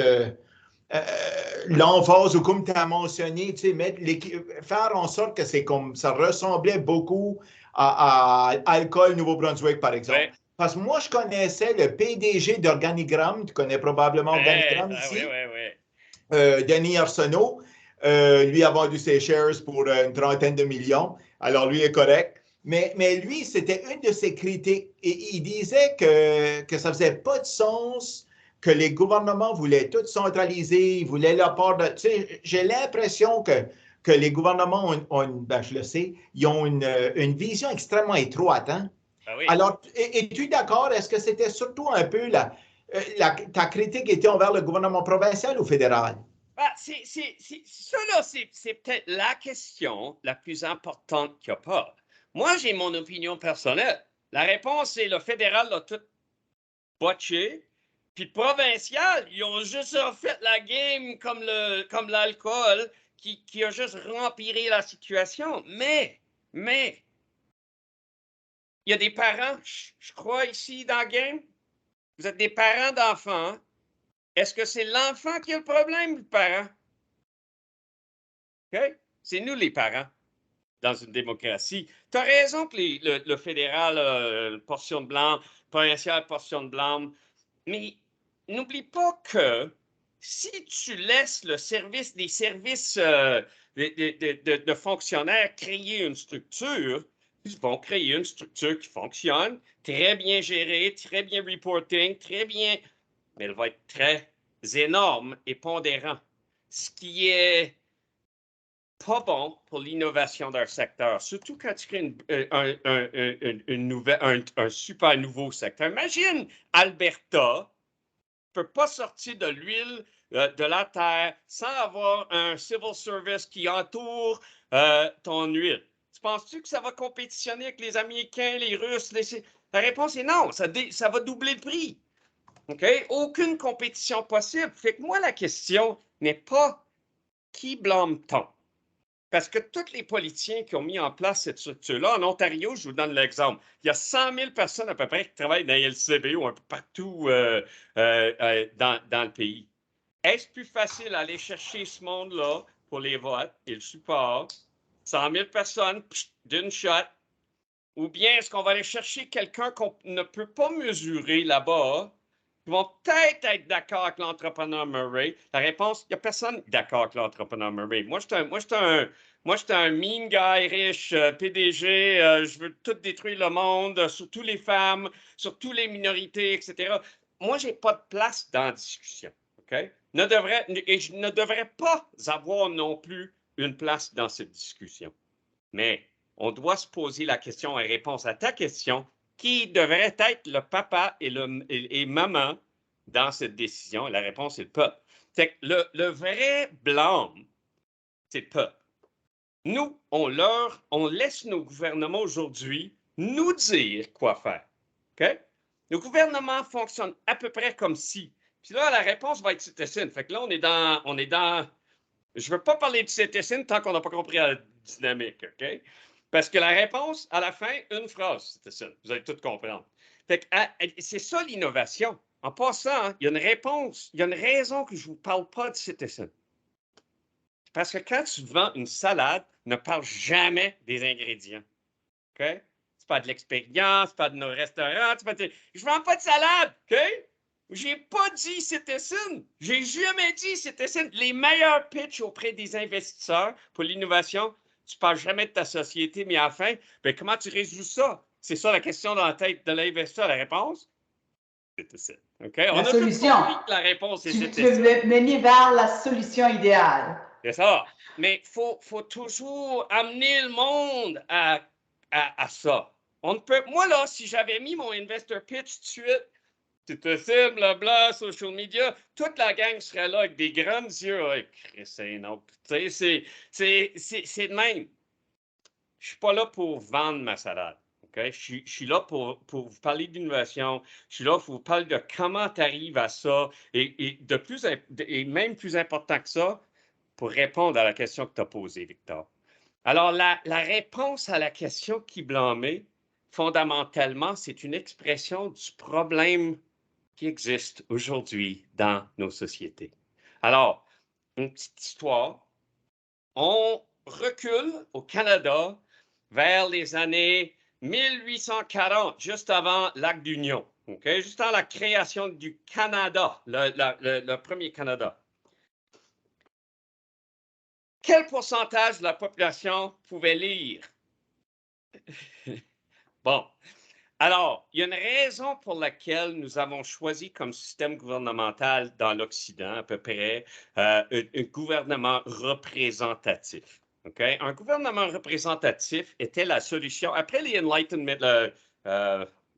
Speaker 4: l'emphase, ou comme tu as mentionné, tu sais, faire en sorte que c'est comme ça ressemblait beaucoup à Alcool Nouveau-Brunswick, par exemple.
Speaker 2: Ouais.
Speaker 4: Parce que moi, je connaissais le PDG d'Organigramme, tu connais probablement Organigramme ici. Denis Arsenault. Lui a vendu ses shares pour une 30aine de millions. Alors, lui est correct. Mais lui, c'était une de ses critiques. Et il disait que ça ne faisait pas de sens que les gouvernements voulaient tout centraliser, ils voulaient la part de... Tu sais, j'ai l'impression que les gouvernements ben, je le sais, ils ont une vision extrêmement étroite. Hein?
Speaker 2: Ah oui.
Speaker 4: Alors, es-tu d'accord? Est-ce que c'était surtout un peu ta critique était envers le gouvernement provincial ou fédéral?
Speaker 2: Ah, ça, là, c'est peut-être la question la plus importante qu'il n'y a pas. Moi, j'ai mon opinion personnelle. La réponse, c'est le fédéral a tout botché. Puis le provincial, ils ont juste refait la game comme l'alcool qui a juste rempiré la situation. Mais, il y a des parents, je crois, ici dans la game. Vous êtes des parents d'enfants. Est-ce que c'est l'enfant qui a le problème ou le parent? Okay? C'est nous les parents dans une démocratie. Tu as raison que le fédéral, portion de blanc, provincial, portion de blanc, mais n'oublie pas que si tu laisses des services de fonctionnaires créer une structure, ils vont créer une structure qui fonctionne, très bien gérée, très bien reporting, très bien, mais elle va être très énorme et pondérant. Ce qui est pas bon pour l'innovation d'un secteur, surtout quand tu crées un super nouveau secteur. Imagine Alberta ne peut pas sortir de l'huile de la terre sans avoir un civil service qui entoure ton huile. Tu penses-tu que ça va compétitionner avec les Américains, les Russes? La réponse est non, ça va doubler le prix. Okay? Aucune compétition possible. Fait que moi, la question n'est pas qui blâme-t-on? Parce que tous les politiciens qui ont mis en place cette structure-là, en Ontario, je vous donne l'exemple, il y a 100 000 personnes à peu près qui travaillent dans les LCB ou un peu partout dans le pays. Est-ce plus facile d'aller chercher ce monde-là pour les votes et le support, 100 000 personnes d'une shot, ou bien est-ce qu'on va aller chercher quelqu'un qu'on ne peut pas mesurer là-bas, qui vont peut-être être d'accord avec l'entrepreneur Murray? La réponse, il n'y a personne d'accord avec l'entrepreneur Murray. Moi, je suis un mean guy riche, PDG, je veux tout détruire le monde, surtout les femmes, surtout les minorités, etc. Moi, je n'ai pas de place dans la discussion. Okay? Et je ne devrais pas avoir non plus une place dans cette discussion. Mais on doit se poser la question en réponse à ta question, qui devrait être le papa et maman dans cette décision? La réponse est le peuple. Fait que le vrai blâme, c'est le peuple. Nous, on laisse nos gouvernements aujourd'hui nous dire quoi faire. Okay? Nos gouvernements fonctionnent à peu près comme si. Puis là, la réponse va être Citizen. Fait que là, on est dans. Je ne veux pas parler de Citizen tant qu'on n'a pas compris la dynamique. OK? Parce que la réponse, à la fin, une phrase, Citizen. Vous allez tout comprendre. Fait que c'est ça l'innovation. En passant, il y a une réponse, il y a une raison que je ne vous parle pas de Citizen. Parce que quand tu vends une salade, ne parle jamais des ingrédients. OK? C'est pas de l'expérience, pas de nos restaurants. Je ne vends pas de salade. OK? J'ai pas dit Citizen. J'ai jamais dit Citizen. Les meilleurs pitchs auprès des investisseurs pour l'innovation, tu parles jamais de ta société, mais à la fin, ben, comment tu résous ça? C'est ça la question dans la tête de l'investisseur. La réponse? Citizen. OK? On a
Speaker 1: solution.
Speaker 2: tout compris que la réponse est Citizen.
Speaker 1: Tu veux mener vers la solution idéale.
Speaker 2: C'est ça. Mais il faut toujours amener le monde à ça. On ne peut, moi, là, si j'avais mis mon investor pitch tout de suite, tout possible, blabla, social media, toute la gang serait là avec des grands yeux. Ouais, c'est non. C'est de même. Je ne suis pas là pour vendre ma salade. Okay? Je suis là pour vous parler d'innovation. Je suis là pour vous parler de comment tu arrives à ça. Et même plus important que ça, pour répondre à la question que tu as posée, Victor. Alors, la réponse à la question qui blâmait, fondamentalement, c'est une expression du problème qui existe aujourd'hui dans nos sociétés. Alors, une petite histoire. On recule au Canada vers les années 1840, juste avant l'acte d'union, okay? Juste avant la création du Canada, le premier Canada. Quel pourcentage de la population pouvait lire? Bon, alors, il y a une raison pour laquelle nous avons choisi comme système gouvernemental dans l'Occident, à peu près, un gouvernement représentatif. Okay? Un gouvernement représentatif était la solution. Après les Enlightenment,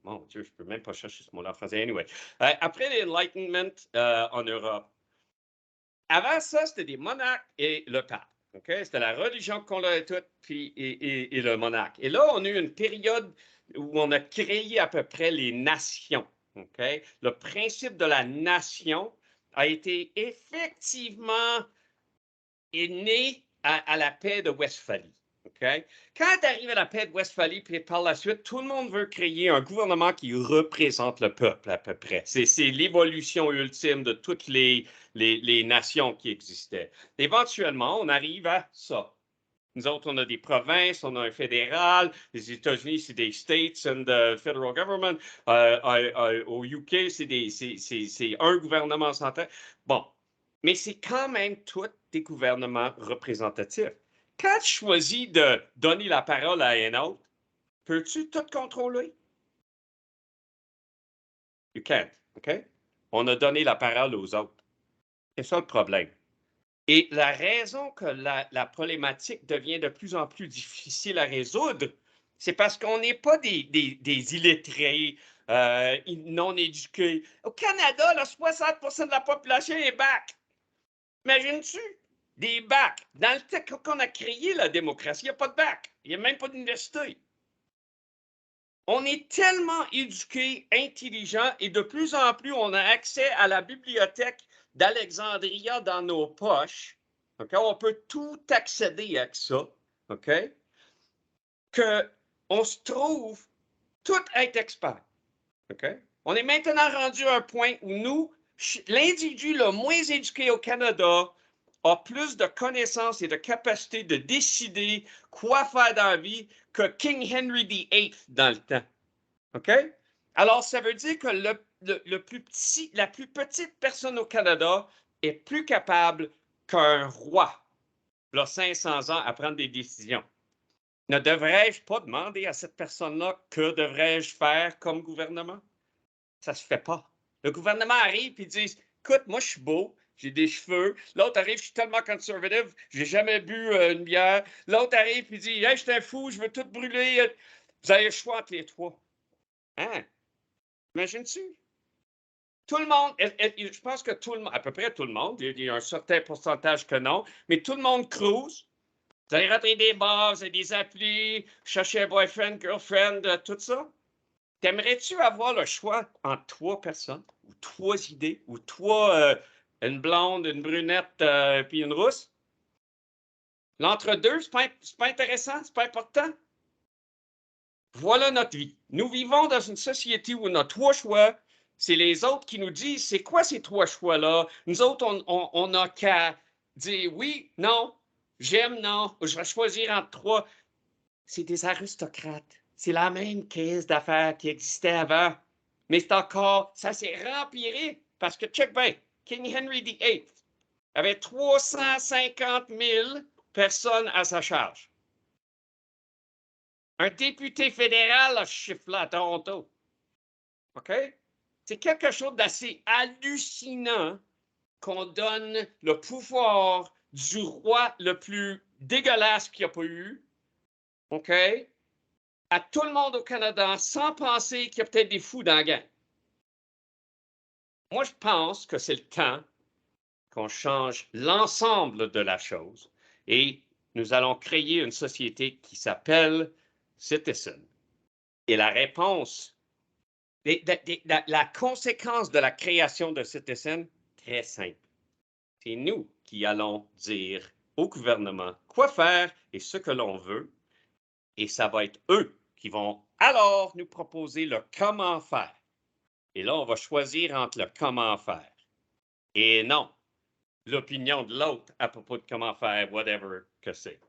Speaker 2: mon Dieu, je ne peux même pas chercher ce mot-là en français. Anyway, après les Enlightenment en Europe, avant ça, c'était des monarques et le pape. Okay? C'était la religion qu'on a toute, puis et le monarque. Et là, on a eu une période où on a créé à peu près les nations. Okay? Le principe de la nation a été effectivement né à la paix de Westphalie. Okay? Quand tu arrives à la paix de Westphalie, puis par la suite, tout le monde veut créer un gouvernement qui représente le peuple à peu près. C'est l'évolution ultime de toutes les nations qui existaient. Éventuellement, on arrive à ça. Nous autres, on a des provinces, on a un fédéral. Les États-Unis, c'est des states and the federal government. Au UK, c'est un gouvernement central. Bon, mais c'est quand même tous des gouvernements représentatifs. Quand tu choisis de donner la parole à un autre, peux-tu tout contrôler? You can't, OK? On a donné la parole aux autres. C'est ça le problème. Et la raison que la problématique devient de plus en plus difficile à résoudre, c'est parce qu'on n'est pas des illettrés, non éduqués. Au Canada, là, 60% de la population est bac. Imagines-tu? Des bacs. Dans le temps qu'on a créé la démocratie, il n'y a pas de bac. Il n'y a même pas d'université. On est tellement éduqués, intelligents, et de plus en plus, on a accès à la bibliothèque d'Alexandria dans nos poches. Okay? On peut tout accéder à ça. OK? Qu'on se trouve tout être expert. OK? On est maintenant rendu à un point où nous, l'individu le moins éduqué au Canada, a plus de connaissances et de capacités de décider quoi faire dans la vie que King Henry VIII dans le temps. OK? Alors, ça veut dire que la plus petite personne au Canada est plus capable qu'un roi, là, 500 ans, à prendre des décisions. Ne devrais-je pas demander à cette personne-là que devrais-je faire comme gouvernement? Ça ne se fait pas. Le gouvernement arrive et dit, écoute, moi, je suis beau, j'ai des cheveux. L'autre arrive, je suis tellement conservative, j'ai jamais bu une bière. L'autre arrive et dit, hey, je suis un fou, je veux tout brûler. Vous avez le choix entre les trois. Hein? Imagines-tu? Tout le monde, je pense que tout le monde, à peu près tout le monde, il y a un certain pourcentage que non, mais tout le monde cruise. Vous allez rentrer des bars, vous avez des applis, chercher un boyfriend, girlfriend, tout ça. T'aimerais-tu avoir le choix entre trois personnes, ou trois idées, ou une blonde, une brunette, puis une rousse? L'entre-deux, c'est pas intéressant, c'est pas important. Voilà notre vie. Nous vivons dans une société où on a trois choix. C'est les autres qui nous disent, c'est quoi ces trois choix-là? Nous autres, on n'a qu'à dire oui, non, j'aime, non, je vais choisir entre trois. C'est des aristocrates. C'est la même caisse d'affaires qui existait avant. Mais c'est encore, ça s'est rempiré parce que, check bien, King Henry VIII avait 350 000 personnes à sa charge. Un député fédéral a ce chiffre-là à Toronto. OK? C'est quelque chose d'assez hallucinant qu'on donne le pouvoir du roi le plus dégueulasse qu'il n'y a pas eu, OK, à tout le monde au Canada sans penser qu'il y a peut-être des fous dans la gang. Moi, je pense que c'est le temps qu'on change l'ensemble de la chose et nous allons créer une société qui s'appelle Citizen. Et la réponse, la conséquence de la création de Citizen, très simple. C'est nous qui allons dire au gouvernement quoi faire et ce que l'on veut, et ça va être eux qui vont alors nous proposer le comment faire. Et là, on va choisir entre le comment faire et non l'opinion de l'autre à propos de comment faire, whatever que c'est.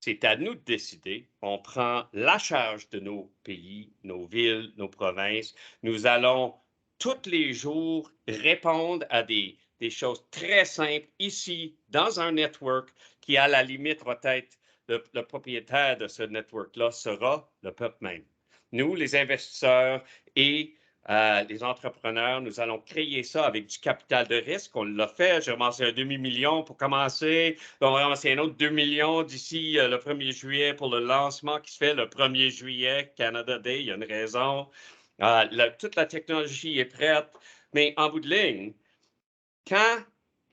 Speaker 2: C'est à nous de décider. On prend la charge de nos pays, nos villes, nos provinces. Nous allons tous les jours répondre à des choses très simples ici, dans un network qui, à la limite, va être le propriétaire de ce network-là sera le peuple même. Nous, les investisseurs et les entrepreneurs, nous allons créer ça avec du capital de risque. On l'a fait. J'ai ramassé un demi-million pour commencer. On va ramasser un autre 2 millions d'ici le 1er juillet pour le lancement qui se fait le 1er juillet, Canada Day. Il y a une raison. Toute la technologie est prête. Mais en bout de ligne, quand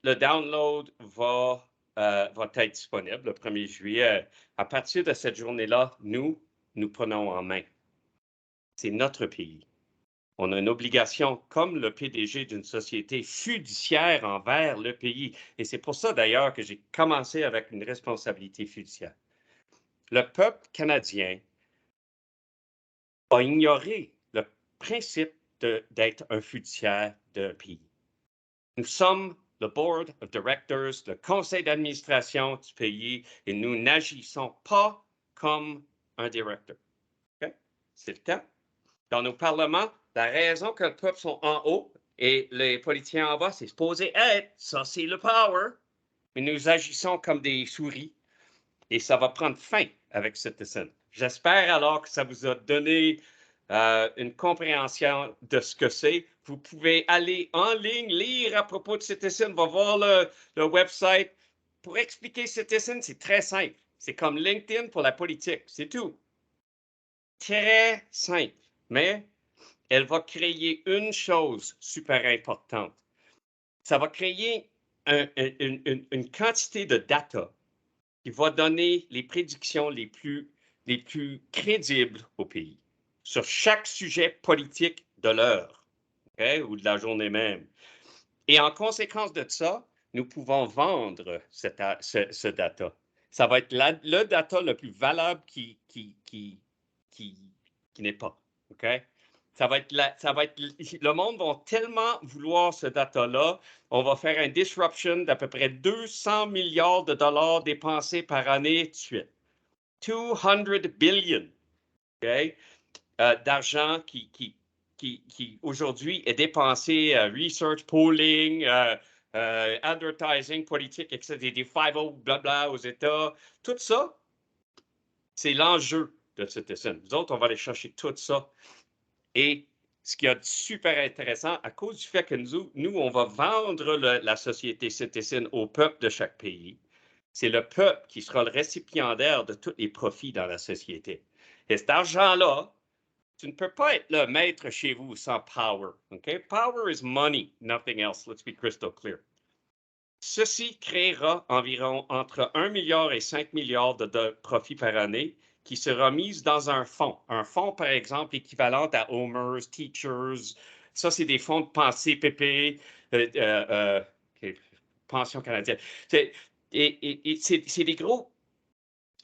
Speaker 2: le download va être disponible le 1er juillet, à partir de cette journée-là, nous prenons en main. C'est notre pays. On a une obligation, comme le PDG d'une société fiduciaire envers le pays. Et c'est pour ça, d'ailleurs, que j'ai commencé avec une responsabilité fiduciaire. Le peuple canadien a ignoré le principe d'être un fiduciaire d'un pays. Nous sommes le Board of Directors, le conseil d'administration du pays, et nous n'agissons pas comme un directeur. Okay? C'est le temps. Dans nos parlements, la raison que le peuple sont en haut et les politiciens en bas, c'est supposé être, ça c'est le power, mais nous agissons comme des souris et ça va prendre fin avec Citizen. J'espère alors que ça vous a donné une compréhension de ce que c'est. Vous pouvez aller en ligne, lire à propos de Citizen, va voir le website. Pour expliquer Citizen, c'est très simple. C'est comme LinkedIn pour la politique, c'est tout. Très simple. Mais elle va créer une chose super importante. Ça va créer une quantité de data qui va donner les prédictions les plus crédibles au pays sur chaque sujet politique de l'heure, okay, ou de la journée même. Et en conséquence de ça, nous pouvons vendre ce data. Ça va être le data le plus valable qui n'est pas. Okay? Le monde va tellement vouloir ce data-là, on va faire un disruption d'à peu près 200 milliards de dollars dépensés par année de suite. 200 billion okay? D'argent qui aujourd'hui est dépensé research, polling, advertising, politique, etc., des 5-0, blabla aux États. Tout ça, c'est l'enjeu de Citizen. Nous autres, on va aller chercher tout ça. Et ce qui est super intéressant, à cause du fait que nous on va vendre la société Citizen au peuple de chaque pays, c'est le peuple qui sera le récipiendaire de tous les profits dans la société. Et cet argent-là, tu ne peux pas être le maître chez vous sans power. Okay? Power is money, nothing else. Let's be crystal clear. Ceci créera environ entre 1 milliard et 5 milliards de profits par année qui sera mis dans un fonds. Un fonds, par exemple, équivalent à Homer's, Teachers. Ça, c'est des fonds de pensée, PP, Pension canadienne. C'est des gros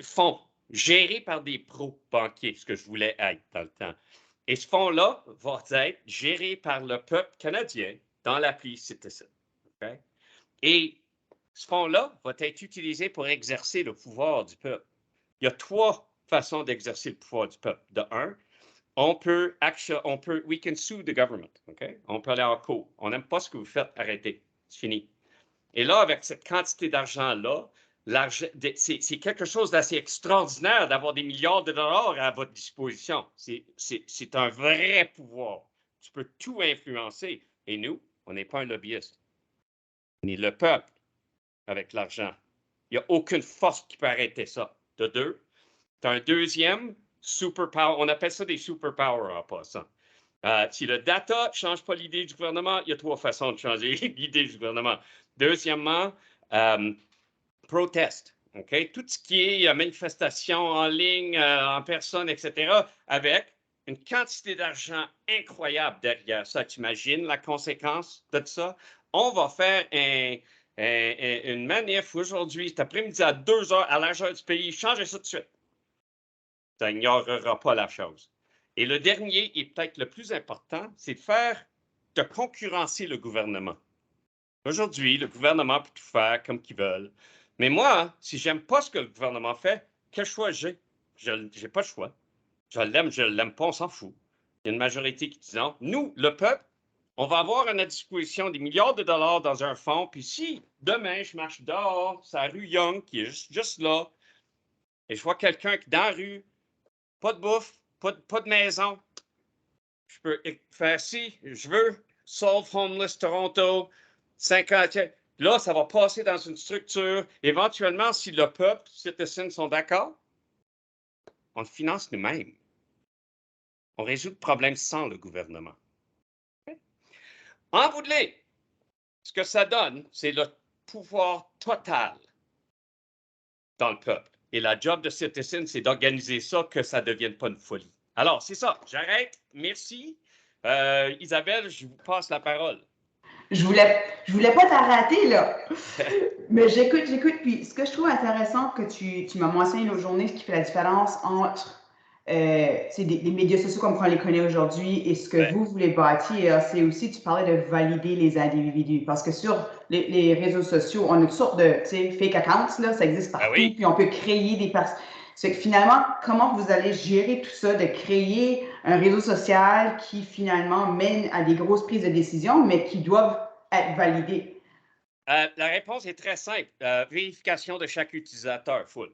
Speaker 2: fonds gérés par des pros banquiers, ce que je voulais être dans le temps. Et ce fonds-là va être géré par le peuple canadien dans l'appli Citizen. Okay? Et ce fonds-là va être utilisé pour exercer le pouvoir du peuple. Il y a 3 façons d'exercer le pouvoir du peuple. De un, we can sue the government. Okay? On peut aller en cour. On n'aime pas ce que vous faites, arrêtez. C'est fini. Et là, avec cette quantité d'argent-là, c'est quelque chose d'assez extraordinaire d'avoir des milliards de dollars à votre disposition. C'est un vrai pouvoir. Tu peux tout influencer. Et nous, on n'est pas un lobbyiste. Ni le peuple avec l'argent Il n'y a aucune force qui peut arrêter ça. De deux, tu as un deuxième superpower. On appelle ça des superpowers en passant. Si le data ne change pas l'idée du gouvernement, il y a 3 façons de changer l'idée du gouvernement. Deuxièmement, protest. Okay? Tout ce qui est manifestation en ligne, en personne, etc., avec une quantité d'argent incroyable derrière ça. Tu imagines la conséquence de ça? On va faire une manif aujourd'hui, cet après-midi à 2 heures à l'agent du pays. Changez ça tout de suite. Ça n'ignorera pas la chose. Et le dernier, et peut-être le plus important, c'est de concurrencer le gouvernement. Aujourd'hui, le gouvernement peut tout faire comme qu'ils veulent. Mais moi, si je n'aime pas ce que le gouvernement fait, quel choix j'ai? Je n'ai pas de choix. Je l'aime pas, on s'en fout. Il y a une majorité qui dit non. Nous, le peuple, on va avoir à notre disposition des milliards de dollars dans un fonds. Puis si demain, je marche dehors, c'est la rue Young, qui est juste là, et je vois quelqu'un qui est dans la rue, pas de bouffe, pas de maison, je peux faire si je veux, Solve Homeless Toronto, 50. Là, ça va passer dans une structure. Éventuellement, si le peuple, citizens sont d'accord, on le finance nous-mêmes. On résout le problème sans le gouvernement. Okay? En bout de ligne, ce que ça donne, c'est le pouvoir total dans le peuple. Et la job de citizen, c'est d'organiser ça, que ça ne devienne pas une folie. Alors, c'est ça. J'arrête. Merci. Isabelle, je vous passe la parole.
Speaker 1: Je voulais pas t'arrêter, là. Mais j'écoute. Puis ce que je trouve intéressant que tu m'as mentionné l'autre journée, ce qui fait la différence entre c'est des médias sociaux comme on les connaît aujourd'hui et ce que vous voulez bâtir, c'est aussi, tu parlais de valider les individus. Parce que sur les réseaux sociaux, on a toutes sortes de fake accounts, là, ça existe partout, puis on peut créer des personnes. C'est que finalement, comment vous allez gérer tout ça, de créer un réseau social qui finalement mène à des grosses prises de décision, mais qui doivent être validées?
Speaker 2: La réponse est très simple. Vérification de chaque utilisateur, full.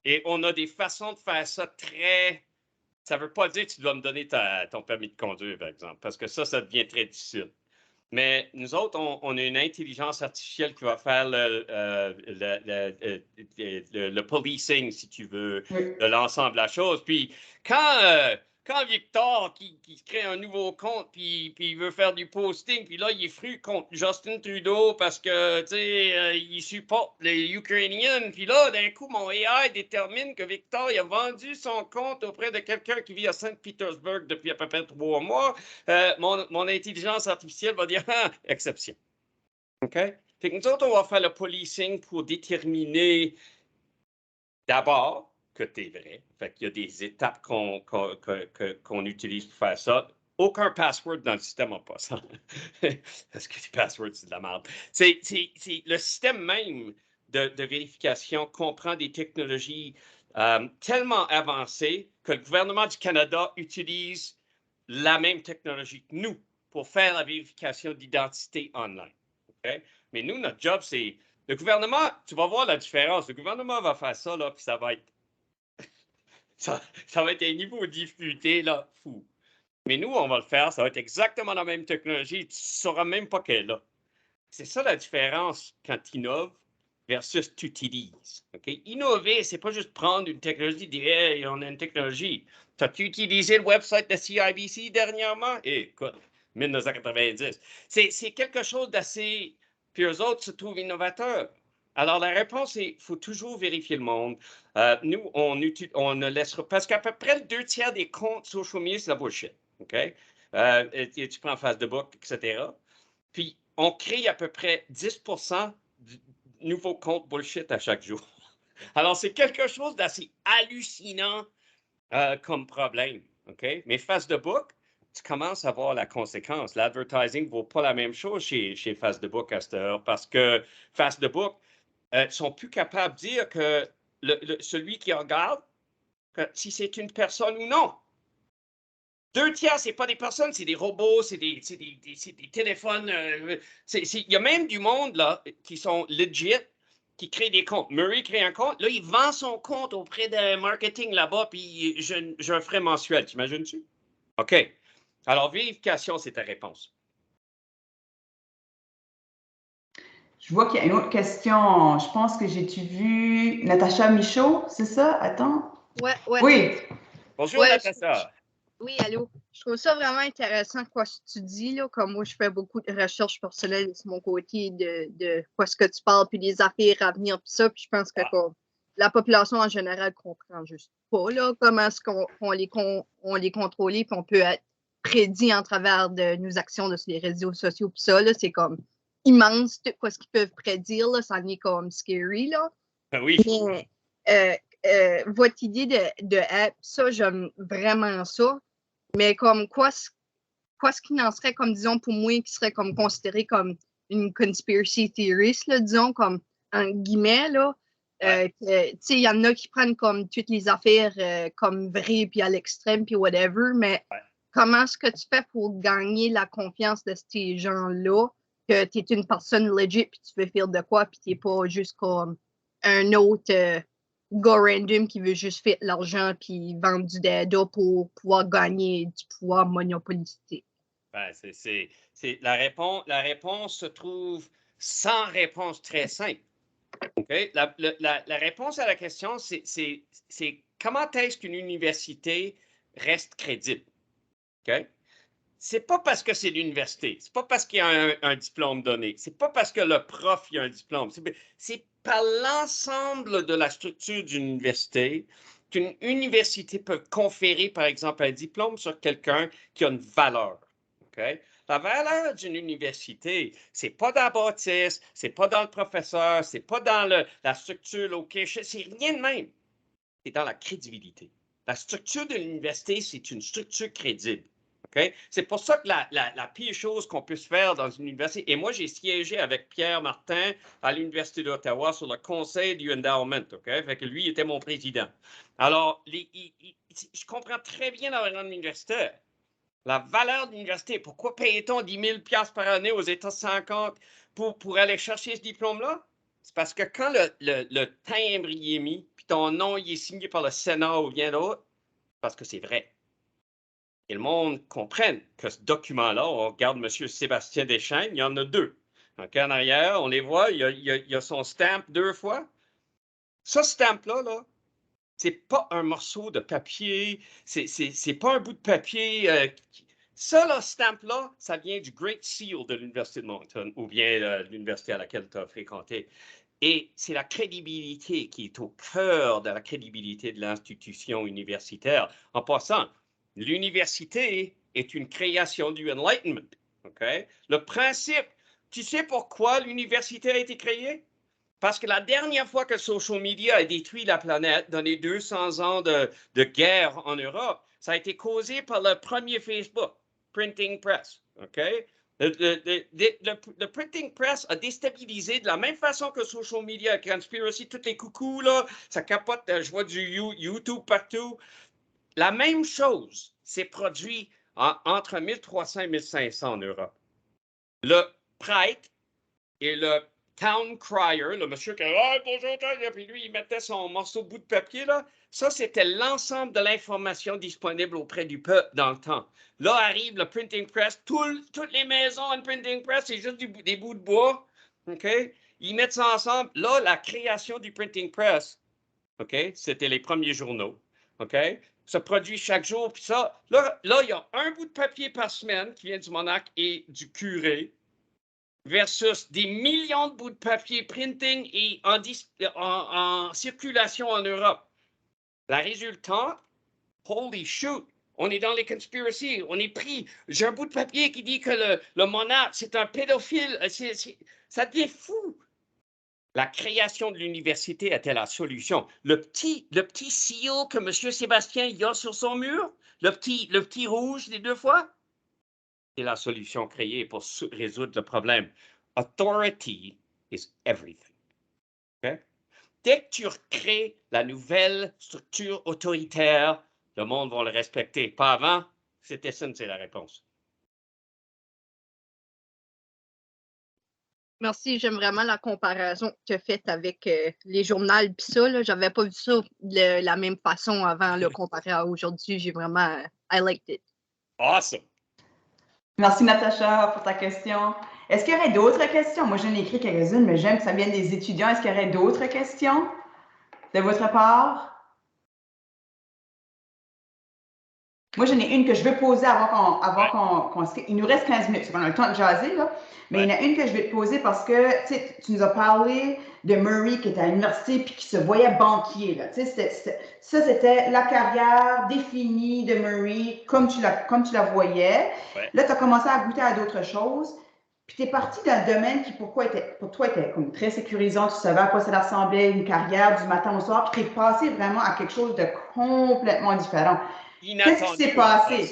Speaker 2: Et on a des façons de faire ça très... Ça ne veut pas dire que tu dois me donner ton permis de conduire, par exemple, parce que ça devient très difficile. Mais nous autres, on a une intelligence artificielle qui va faire le policing, si tu veux, de l'ensemble de la chose. Puis quand Victor, qui crée un nouveau compte, puis il veut faire du posting, puis là, il est fru contre Justin Trudeau parce que, tu sais, il supporte les Ukrainiens. Puis là, d'un coup, mon AI détermine que Victor, il a vendu son compte auprès de quelqu'un qui vit à Saint-Pétersbourg depuis à peu près 3 mois. Mon intelligence artificielle va dire, exception. OK? Fait que nous autres, on va faire le policing pour déterminer d'abord que tu es vrai. Fait qu'il y a des étapes qu'on utilise pour faire ça. Aucun password dans le système en passant. Parce que les passwords, c'est de la merde. C'est le système même de vérification comprend des technologies tellement avancées que le gouvernement du Canada utilise la même technologie que nous pour faire la vérification d'identité online. Okay? Mais nous, notre job, c'est... Le gouvernement, tu vas voir la différence. Le gouvernement va faire ça, là, puis ça va être... ça va être un niveau de difficulté, là, fou. Mais nous, on va le faire. Ça va être exactement la même technologie. Tu ne sauras même pas qu'elle est là. C'est ça la différence quand tu innoves versus tu utilises. Okay? Innover, c'est pas juste prendre une technologie et dire hey, on a une technologie. As-tu utilisé le website de CIBC dernièrement? Écoute, 1990. C'est quelque chose d'assez... Puis eux autres se trouvent innovateurs. Alors, la réponse est il faut toujours vérifier le monde. Nous, on ne laissera... Parce qu'à peu près le 2/3 des comptes social media, c'est la bullshit. OK? Et tu prends Facebook, etc. Puis, on crée à peu près 10% de nouveaux comptes bullshit à chaque jour. Alors, c'est quelque chose d'assez hallucinant comme problème. OK? Mais Facebook, tu commences à voir la conséquence. L'advertising ne vaut pas la même chose chez Facebook à cette heure parce que Facebook ne sont plus capables de dire que celui qui regarde, si c'est une personne ou non. 2/3, ce n'est pas des personnes, c'est des robots, c'est des téléphones. Il y a même du monde là, qui sont legit, qui créent des comptes. Murray crée un compte, là, il vend son compte auprès de marketing là-bas, puis j'ai un frais mensuel, t'imagines-tu? OK. Alors, vérification, c'est ta réponse.
Speaker 1: Je vois qu'il y a une autre question. Je pense que j'ai-tu vu Natacha Michaud, c'est ça? Attends.
Speaker 5: Ouais.
Speaker 1: Oui.
Speaker 2: Bonjour, Natacha.
Speaker 5: Oui, allô. Je trouve ça vraiment intéressant quoi ce que tu dis, là. Comme moi, je fais beaucoup de recherches personnelles de mon côté de quoi ce que tu parles, puis des affaires à venir, puis ça. Puis je pense que la population en général comprend juste pas, là, comment est-ce qu'on les contrôle, puis on peut être prédit en travers de nos actions sur les réseaux sociaux, puis ça, là, c'est comme immense, quoi ce qu'ils peuvent prédire, là, ça en est comme scary, là.
Speaker 2: Oui.
Speaker 5: Mais, votre idée de app, ça, j'aime vraiment ça. Mais comme quoi ce qui en serait comme, disons, pour moi, qui serait comme considéré comme une conspiracy theorist, là, disons, comme en guillemets, là. Tu sais, il y en a qui prennent comme toutes les affaires comme vraies, puis à l'extrême, puis whatever, mais comment est-ce que tu fais pour gagner la confiance de ces gens-là, que tu es une personne legit, puis tu veux faire de quoi, puis tu n'es pas juste comme un autre gars random qui veut juste faire de l'argent puis vendre du data pour pouvoir gagner du pouvoir monopolistique?
Speaker 2: Ben, la réponse se trouve sans réponse très simple. Okay? La réponse à la question, c'est comment est-ce qu'une université reste crédible? Okay? C'est pas parce que c'est l'université, c'est pas parce qu'il y a un diplôme donné, c'est pas parce que le prof il a un diplôme, c'est par l'ensemble de la structure d'une université qu'une université peut conférer, par exemple, un diplôme sur quelqu'un qui a une valeur. Okay? La valeur d'une université, c'est pas dans la bâtisse, c'est pas dans le professeur, c'est pas dans la structure location, c'est rien de même. C'est dans la crédibilité. La structure de l'université, c'est une structure crédible. Okay? C'est pour ça que la pire chose qu'on puisse faire dans une université, et moi j'ai siégé avec Pierre Martin à l'Université d'Ottawa sur le conseil du endowment, okay? Fait que lui était mon président. Alors, je comprends très bien la valeur de l'université. La valeur de l'université, pourquoi paye-t-on 10 000 $ par année aux États 50 pour aller chercher ce diplôme-là? C'est parce que quand le timbre y est mis, puis ton nom y est signé par le Sénat ou bien d'autre, parce que c'est vrai. Et le monde comprenne que ce document-là, on regarde M. Sébastien Deschênes, il y en a deux. Donc, en arrière, on les voit, il y a son stamp 2 fois. Ce stamp-là, là, c'est pas un morceau de papier, c'est pas un bout de papier. Ça, là, stamp-là, ça vient du Great Seal de l'Université de Moncton ou bien l'université à laquelle tu as fréquenté. Et c'est la crédibilité qui est au cœur de la crédibilité de l'institution universitaire. En passant, l'université est une création du Enlightenment. Okay? Le principe, tu sais pourquoi l'université a été créée? Parce que la dernière fois que social media a détruit la planète dans les 200 ans de guerre en Europe, ça a été causé par le premier Facebook, Printing Press. Okay? Le printing press a déstabilisé de la même façon que social media, conspiracy, tous les coucous, là, ça capote, je vois du YouTube partout. La même chose s'est produit entre 1300 et 1500 en Europe. Le prêtre et le town crier, le monsieur qui bonjour, puis lui, il mettait son morceau de bout de papier, là. Ça, c'était l'ensemble de l'information disponible auprès du peuple dans le temps. Là arrive le printing press. Toutes les maisons ont un printing press, c'est juste des bouts de bois. OK? Ils mettent ça ensemble. Là, la création du printing press, OK? C'était les premiers journaux. OK? Ça produit chaque jour. Puis ça, là, il y a un bout de papier par semaine qui vient du monarque et du curé, versus des millions de bouts de papier printing et en circulation en Europe. La résultante, holy shoot, on est dans les conspiracies, on est pris. J'ai un bout de papier qui dit que le monarque, c'est un pédophile. Ça devient fou. La création de l'université était la solution. Le petit seal que M. Sébastien y a sur son mur, le petit rouge des 2 fois, c'est la solution créée pour résoudre le problème. Authority is everything. Okay? Dès que tu recrées la nouvelle structure autoritaire, le monde va le respecter. Pas avant, c'est la réponse.
Speaker 5: Merci, j'aime vraiment la comparaison que tu as faite avec les journaux puis ça. J'avais pas vu ça de la même façon avant, le comparé à aujourd'hui. J'ai vraiment, I liked it.
Speaker 2: Awesome.
Speaker 1: Merci, Natacha, pour ta question. Est-ce qu'il y aurait d'autres questions? Moi, j'en ai écrit quelques-unes, mais j'aime que ça vienne des étudiants. Est-ce qu'il y aurait d'autres questions de votre part? Moi, j'en ai une que je veux poser avant qu'on se quitte. Il nous reste 15 minutes, on a le temps de jaser, là. Mais il y en a une que je vais te poser parce que tu nous as parlé de Murray qui était à l'université puis qui se voyait banquier. Là. Ça, c'était la carrière définie de Murray comme tu la voyais.
Speaker 2: Ouais.
Speaker 1: Là, tu as commencé à goûter à d'autres choses. Puis tu es parti d'un domaine qui, pour toi, était comme très sécurisant. Tu savais à quoi ça ressemblait, une carrière du matin au soir. Puis tu es passé vraiment à quelque chose de complètement différent. Qu'est-ce qui s'est passé?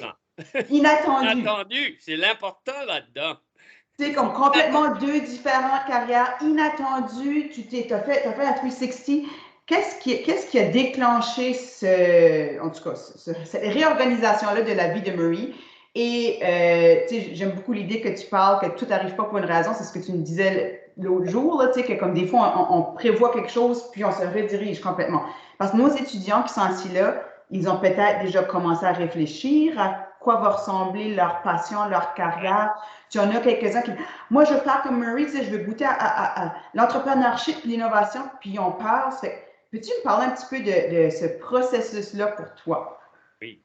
Speaker 1: Inattendu.
Speaker 2: Inattendu, c'est l'important là-dedans.
Speaker 1: C'est comme complètement deux différentes carrières inattendues. Tu as fait la 360. Qu'est-ce qui a déclenché cette réorganisation-là de la vie de Murray? Et j'aime beaucoup l'idée que tu parles que tout n'arrive pas pour une raison. C'est ce que tu me disais l'autre jour, là, que comme des fois, on prévoit quelque chose, puis on se redirige complètement. Parce que nos étudiants qui sont assis là, ils ont peut-être déjà commencé à réfléchir à quoi va ressembler leur passion, leur carrière. Tu en as quelques-uns qui disent « Moi, je veux faire comme Murray, je veux goûter à l'entrepreneurship et l'innovation. » Puis on parle. Peux-tu me parler un petit peu de ce processus-là pour toi?
Speaker 2: Oui.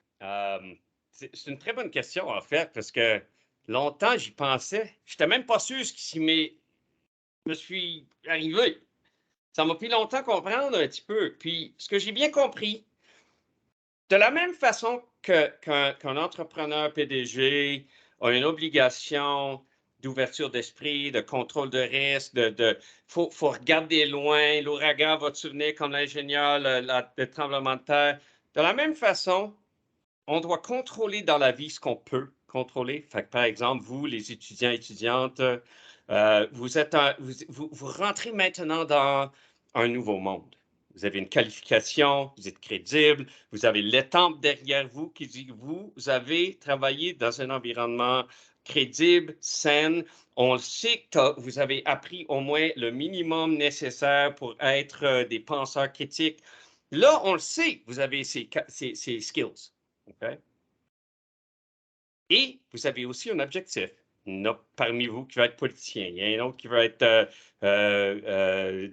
Speaker 2: C'est une très bonne question, en fait, parce que longtemps, j'y pensais. Je n'étais même pas sûr ce qui me suis arrivé. Ça m'a pris longtemps à comprendre un petit peu. Puis, ce que j'ai bien compris, de la même façon qu'un entrepreneur PDG a une obligation d'ouverture d'esprit, de contrôle de risque, faut regarder loin, l'ouragan va te souvenir comme l'ingénieur, le tremblement de terre. De la même façon, on doit contrôler dans la vie ce qu'on peut contrôler. Fait que, par exemple, vous, les étudiants, étudiantes, vous rentrez maintenant dans un nouveau monde. Vous avez une qualification, vous êtes crédible, vous avez l'étampe derrière vous qui dit que vous avez travaillé dans un environnement crédible, sain. On sait que vous avez appris au moins le minimum nécessaire pour être des penseurs critiques. Là, on le sait, vous avez ces skills. Okay? Et vous avez aussi un objectif. Il y en a parmi vous qui va être politicien, il y en a un autre qui va être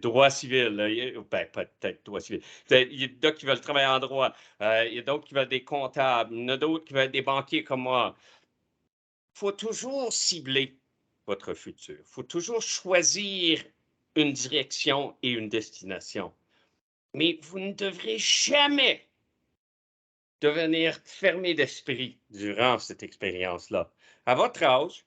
Speaker 2: droit civil, ben, peut-être droit civil. Il y a d'autres qui veulent travailler en droit, il y a d'autres qui veulent être des comptables, il y en a d'autres qui veulent être des banquiers comme moi. Il faut toujours cibler votre futur. Il faut toujours choisir une direction et une destination. Mais vous ne devrez jamais devenir fermé d'esprit durant cette expérience-là. À votre âge,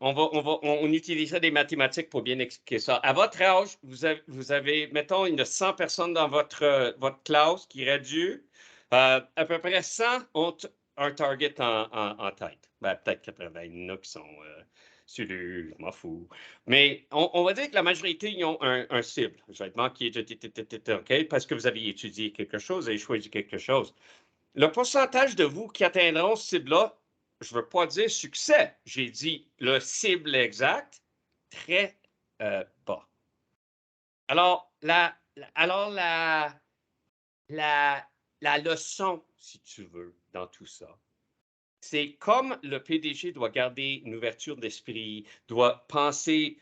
Speaker 2: on utiliserait des mathématiques pour bien expliquer ça. À votre âge, vous avez mettons, une 100 personnes dans votre classe qui graduent. À peu près 100 ont un target en tête. Ben, peut-être 80, il y en a qui sont je m'en fous. Mais on va dire que la majorité, ils ont un cible. Je vais être banquier, OK, parce que vous avez étudié quelque chose et choisi quelque chose. Le pourcentage de vous qui atteindront ce cible-là, je ne veux pas dire succès, j'ai dit le cible exact, très bas. Alors, la leçon, si tu veux, dans tout ça, c'est comme le PDG doit garder une ouverture d'esprit, doit penser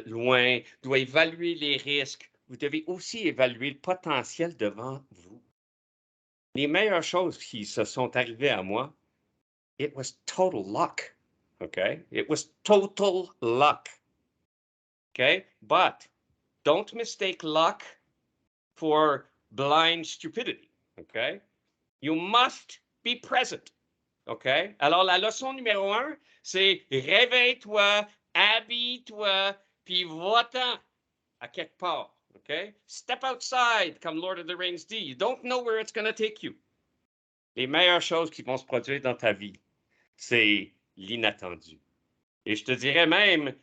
Speaker 2: loin, doit évaluer les risques, vous devez aussi évaluer le potentiel devant vous. Les meilleures choses qui se sont arrivées à moi, it was total luck, okay? It was total luck, okay? But don't mistake luck for blind stupidity, okay? You must be present. OK? Alors, la leçon numéro 1, c'est réveille-toi, habille-toi, puis va-t'en à quelque part. OK? Step outside, comme Lord of the Rings dit. You don't know where it's going to take you. Les meilleures choses qui vont se produire dans ta vie, c'est l'inattendu. Et je te dirais même,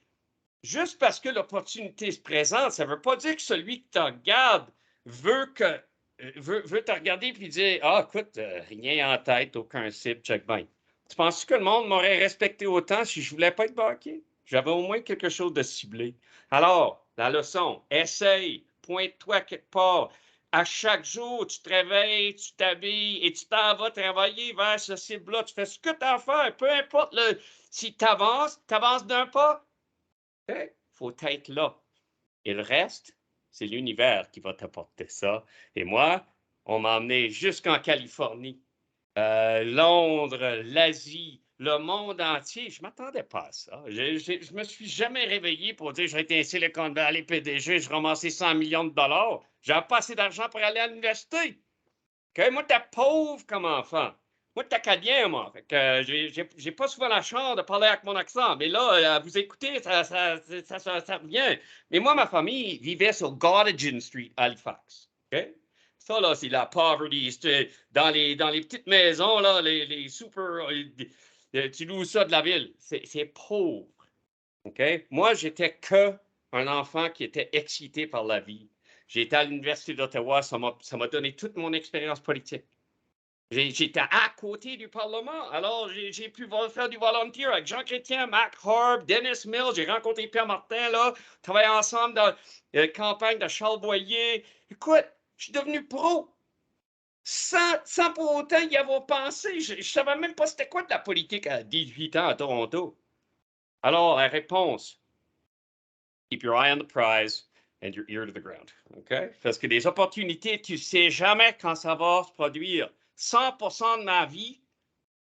Speaker 2: juste parce que l'opportunité se présente, ça ne veut pas dire que celui qui te regarde veut te regarder et dire « Ah, écoute, rien en tête, aucun cible, check bien. » Tu penses que le monde m'aurait respecté autant si je ne voulais pas être banquier? J'avais au moins quelque chose de ciblé. Alors, la leçon, essaye, pointe-toi quelque part, à chaque jour, tu te réveilles, tu t'habilles et tu t'en vas travailler vers ce cible-là. Tu fais ce que tu as à faire, peu importe si tu avances d'un pas, il faut être là. Et le reste, c'est l'univers qui va t'apporter ça. Et moi, on m'a emmené jusqu'en Californie, Londres, l'Asie, le monde entier. Je ne m'attendais pas à ça. Je me suis jamais réveillé pour dire j'ai été un Silicon Valley PDG, je ramassais 100 millions de dollars. J'avais pas assez d'argent pour aller à l'université. Okay? Moi, t'es pauvre comme enfant. Moi, t'es acadien, moi. Fait que, j'ai pas souvent la chance de parler avec mon accent. Mais là, vous écoutez, ça revient. Mais moi, ma famille vivait sur Gottingen Street, Halifax. Okay? Ça, là, c'est la poverty. Dans les petites maisons, là, les super... tu loues ça de la ville. C'est pauvre. Okay? Moi, j'étais qu'un enfant qui était excité par la vie. J'ai été à l'Université d'Ottawa. Ça m'a donné toute mon expérience politique. J'étais à côté du Parlement, alors j'ai pu faire du volontaire avec Jean Chrétien, Mac Harb, Dennis Mills. J'ai rencontré Pierre Martin, là, travaillé ensemble dans la campagne de Charles Boyer. Écoute, je suis devenu pro sans pour autant y avoir pensé. Je ne savais même pas c'était quoi de la politique à 18 ans à Toronto. Alors, la réponse, keep your eye on the prize and your ear to the ground. OK? Parce que des opportunités, tu ne sais jamais quand ça va se produire. 100% de ma vie,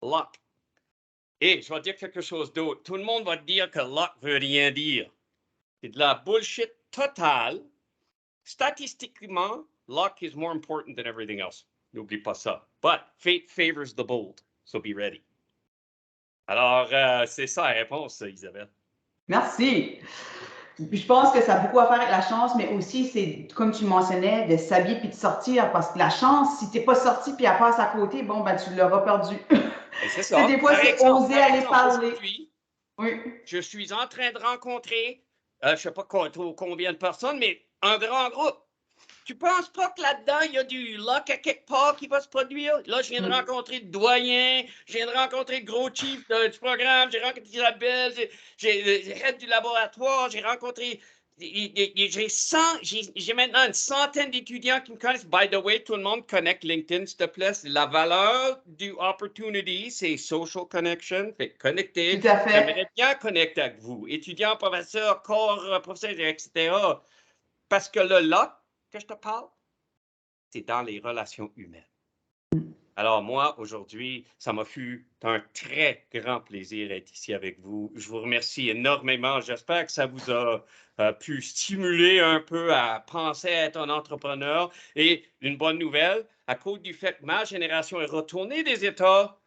Speaker 2: luck. Et je vais dire quelque chose d'autre. Tout le monde va te dire que luck veut rien dire. C'est de la bullshit totale. Statistiquement, luck is more important than everything else. N'oublie pas ça. But fate favors the bold, so be ready. Alors, c'est ça la réponse, Isabelle.
Speaker 1: Merci. Je pense que ça a beaucoup à faire avec la chance, mais aussi, c'est, comme tu mentionnais, de s'habiller puis de sortir. Parce que la chance, si tu n'es pas sorti puis elle passe à côté, bon, ben, tu l'auras perdu.
Speaker 2: C'est ça.
Speaker 1: Des fois, c'est oser aller parler.
Speaker 2: Oui. Je suis en train de rencontrer, je ne sais pas combien de personnes, mais un grand groupe. Tu ne penses pas que là-dedans, il y a du luck à quelque part qui va se produire? Là, je viens de rencontrer le doyen, je viens de rencontrer le gros chief du programme, j'ai rencontré Isabelle, j'ai head du laboratoire, j'ai rencontré... J'ai maintenant une centaine d'étudiants qui me connaissent. By the way, tout le monde connecte LinkedIn, s'il te plaît. La valeur du opportunity, c'est social connection. Fait connecter.
Speaker 1: Tout à fait.
Speaker 2: J'aimerais bien connecter avec vous, étudiants, professeurs, corps, professeurs, etc. Parce que le luck que je te parle, c'est dans les relations humaines. Alors moi, aujourd'hui, ça m'a fait un très grand plaisir d'être ici avec vous. Je vous remercie énormément. J'espère que ça vous a pu stimuler un peu à penser à être un entrepreneur. Et une bonne nouvelle, à cause du fait que ma génération est retournée des États,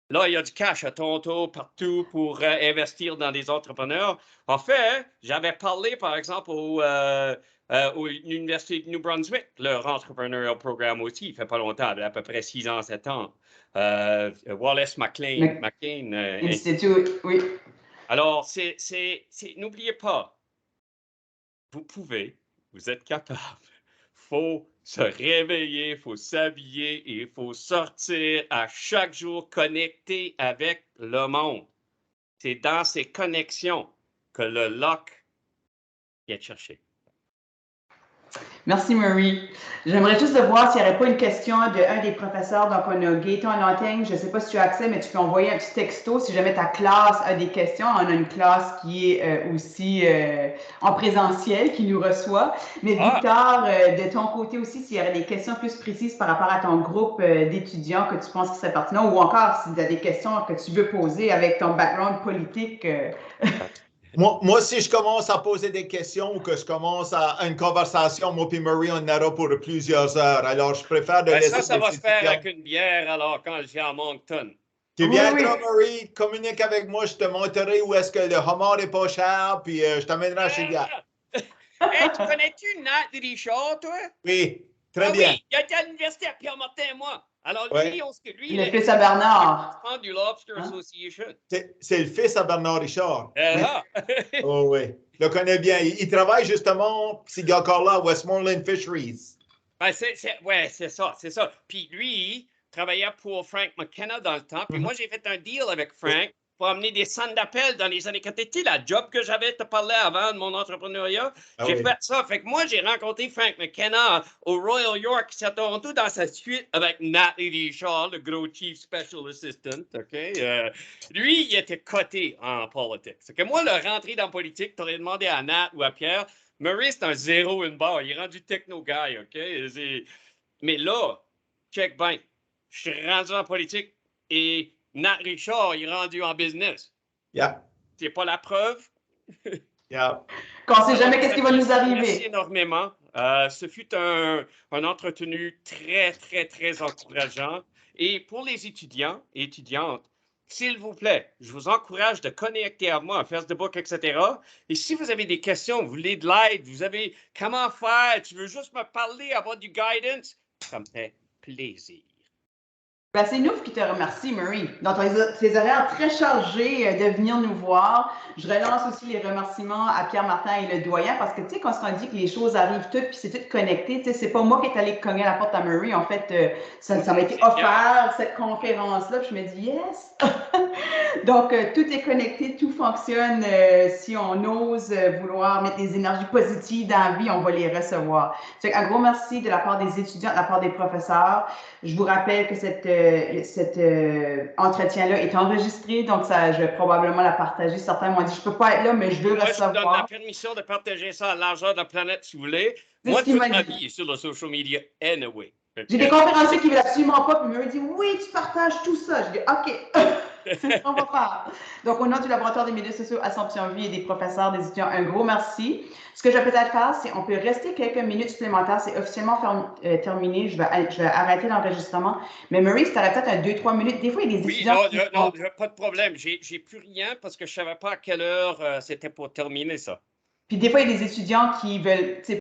Speaker 2: là, il y a du cash à Toronto, partout, pour investir dans des entrepreneurs. En fait, j'avais parlé, par exemple, à l'Université de New Brunswick, leur entrepreneurial programme aussi, il ne fait pas longtemps, à peu près 6 ans, 7 ans. Wallace McCain
Speaker 1: Institute, oui.
Speaker 2: Alors, n'oubliez pas, vous êtes capable. Il faut se réveiller, il faut s'habiller et il faut sortir à chaque jour connecté avec le monde. C'est dans ces connexions que le luck vient chercher.
Speaker 1: Merci, Marie. J'aimerais juste voir s'il n'y aurait pas une question d'un des professeurs. Donc, on a Gaëtan Lantaigne. Je ne sais pas si tu as accès, mais tu peux envoyer un petit texto si jamais ta classe a des questions. On a une classe qui est aussi en présentiel, qui nous reçoit. Mais Victor, de ton côté aussi, s'il y aurait des questions plus précises par rapport à ton groupe d'étudiants que tu penses qui serait pertinent, ou encore si tu as des questions que tu veux poser avec ton background politique.
Speaker 4: Moi, si je commence à poser des questions ou que je commence à une conversation, moi et Marie, on en aura pour plusieurs heures. Alors, je préfère de laisser...
Speaker 2: Ça va se faire avec une bière, alors, quand je viens à Moncton.
Speaker 4: Tu viendras, Marie, communique avec moi, je te montrerai où est-ce que le homard n'est pas cher, puis je t'amènerai à Chiga.
Speaker 2: Hey, tu connais-tu Nat Richard, toi?
Speaker 4: Oui, très bien.
Speaker 2: Oui, il a été à l'université à Pierre-Martin et moi. Alors, lui,
Speaker 1: le fils à Bernard.
Speaker 2: Du Lobster Association.
Speaker 4: C'est le fils à Bernard Richard. Oh oui, je le connais bien. Il travaille justement, s'il est encore là, à Westmoreland Fisheries.
Speaker 2: Ben, c'est ça. Puis lui, il travaillait pour Frank McKenna dans le temps. Puis moi, j'ai fait un deal avec Frank. pour amener des centres d'appel dans les années 80. Tu sais, la job que j'avais te parlé avant de mon entrepreneuriat, j'ai fait ça. Fait que moi, j'ai rencontré Frank McKenna au Royal York, ici à Toronto, dans sa suite avec Natalie Richard, le gros Chief Special Assistant. Lui, il était coté en politique. C'est que moi, le rentrer dans la politique, tu aurais demandé à Nat ou à Pierre. Murray, c'est un 0 une barre. Il est rendu techno-guy, OK? Mais là, check bien. Je suis rendu en politique et Nat Richard est rendu en business.
Speaker 4: Yeah.
Speaker 2: C'est pas la preuve.
Speaker 4: Yeah.
Speaker 1: Qu'on ne sait jamais qu'est-ce qui va nous arriver.
Speaker 2: Merci énormément. Ce fut un entretenu très, très, très encourageant. Et pour les étudiants et étudiantes, s'il vous plaît, je vous encourage de connecter à moi, Facebook, etc. Et si vous avez des questions, vous voulez de l'aide, vous avez comment faire, tu veux juste me parler, avoir du guidance, ça me fait plaisir.
Speaker 1: Ben, c'est nous qui te remercie, Murray. Dans tes horaires très chargés de venir nous voir. Je relance aussi les remerciements à Pierre Martin et le doyen parce que, tu sais, quand on dit que les choses arrivent toutes puis c'est tout connecté, tu sais, c'est pas moi qui est allé cogner à la porte à Murray. En fait, ça m'a été offert, cette conférence-là, puis je me dis yes! Donc, tout est connecté, tout fonctionne. Si on ose vouloir mettre des énergies positives dans la vie, on va les recevoir. Fait un gros merci de la part des étudiants, de la part des professeurs. Je vous rappelle que cet entretien-là est enregistré, donc ça, je vais probablement la partager. Certains m'ont dit, je ne peux pas être là, mais je veux recevoir.
Speaker 2: Je vous donne la permission de partager ça à largeur de la planète si vous voulez. Moi, toute ma vie est sur le social media anyway.
Speaker 1: J'ai des conférenciers qui ne veulent absolument pas, puis ils me disent, oui, tu partages tout ça. Je dis, OK, c'est ce qu'on va faire. Donc, au nom du laboratoire des médias sociaux Assomption Vie et des professeurs, des étudiants, un gros merci. Ce que je vais peut-être faire, c'est on peut rester quelques minutes supplémentaires. C'est officiellement terminé. Je vais arrêter l'enregistrement. Mais Murray, si tu aurais peut-être un 2-3 minutes, des fois, il y a des étudiants.
Speaker 2: Non, pas de problème. J'ai plus rien parce que je ne savais pas à quelle heure c'était pour terminer ça.
Speaker 1: Puis des fois, il y a des étudiants qui veulent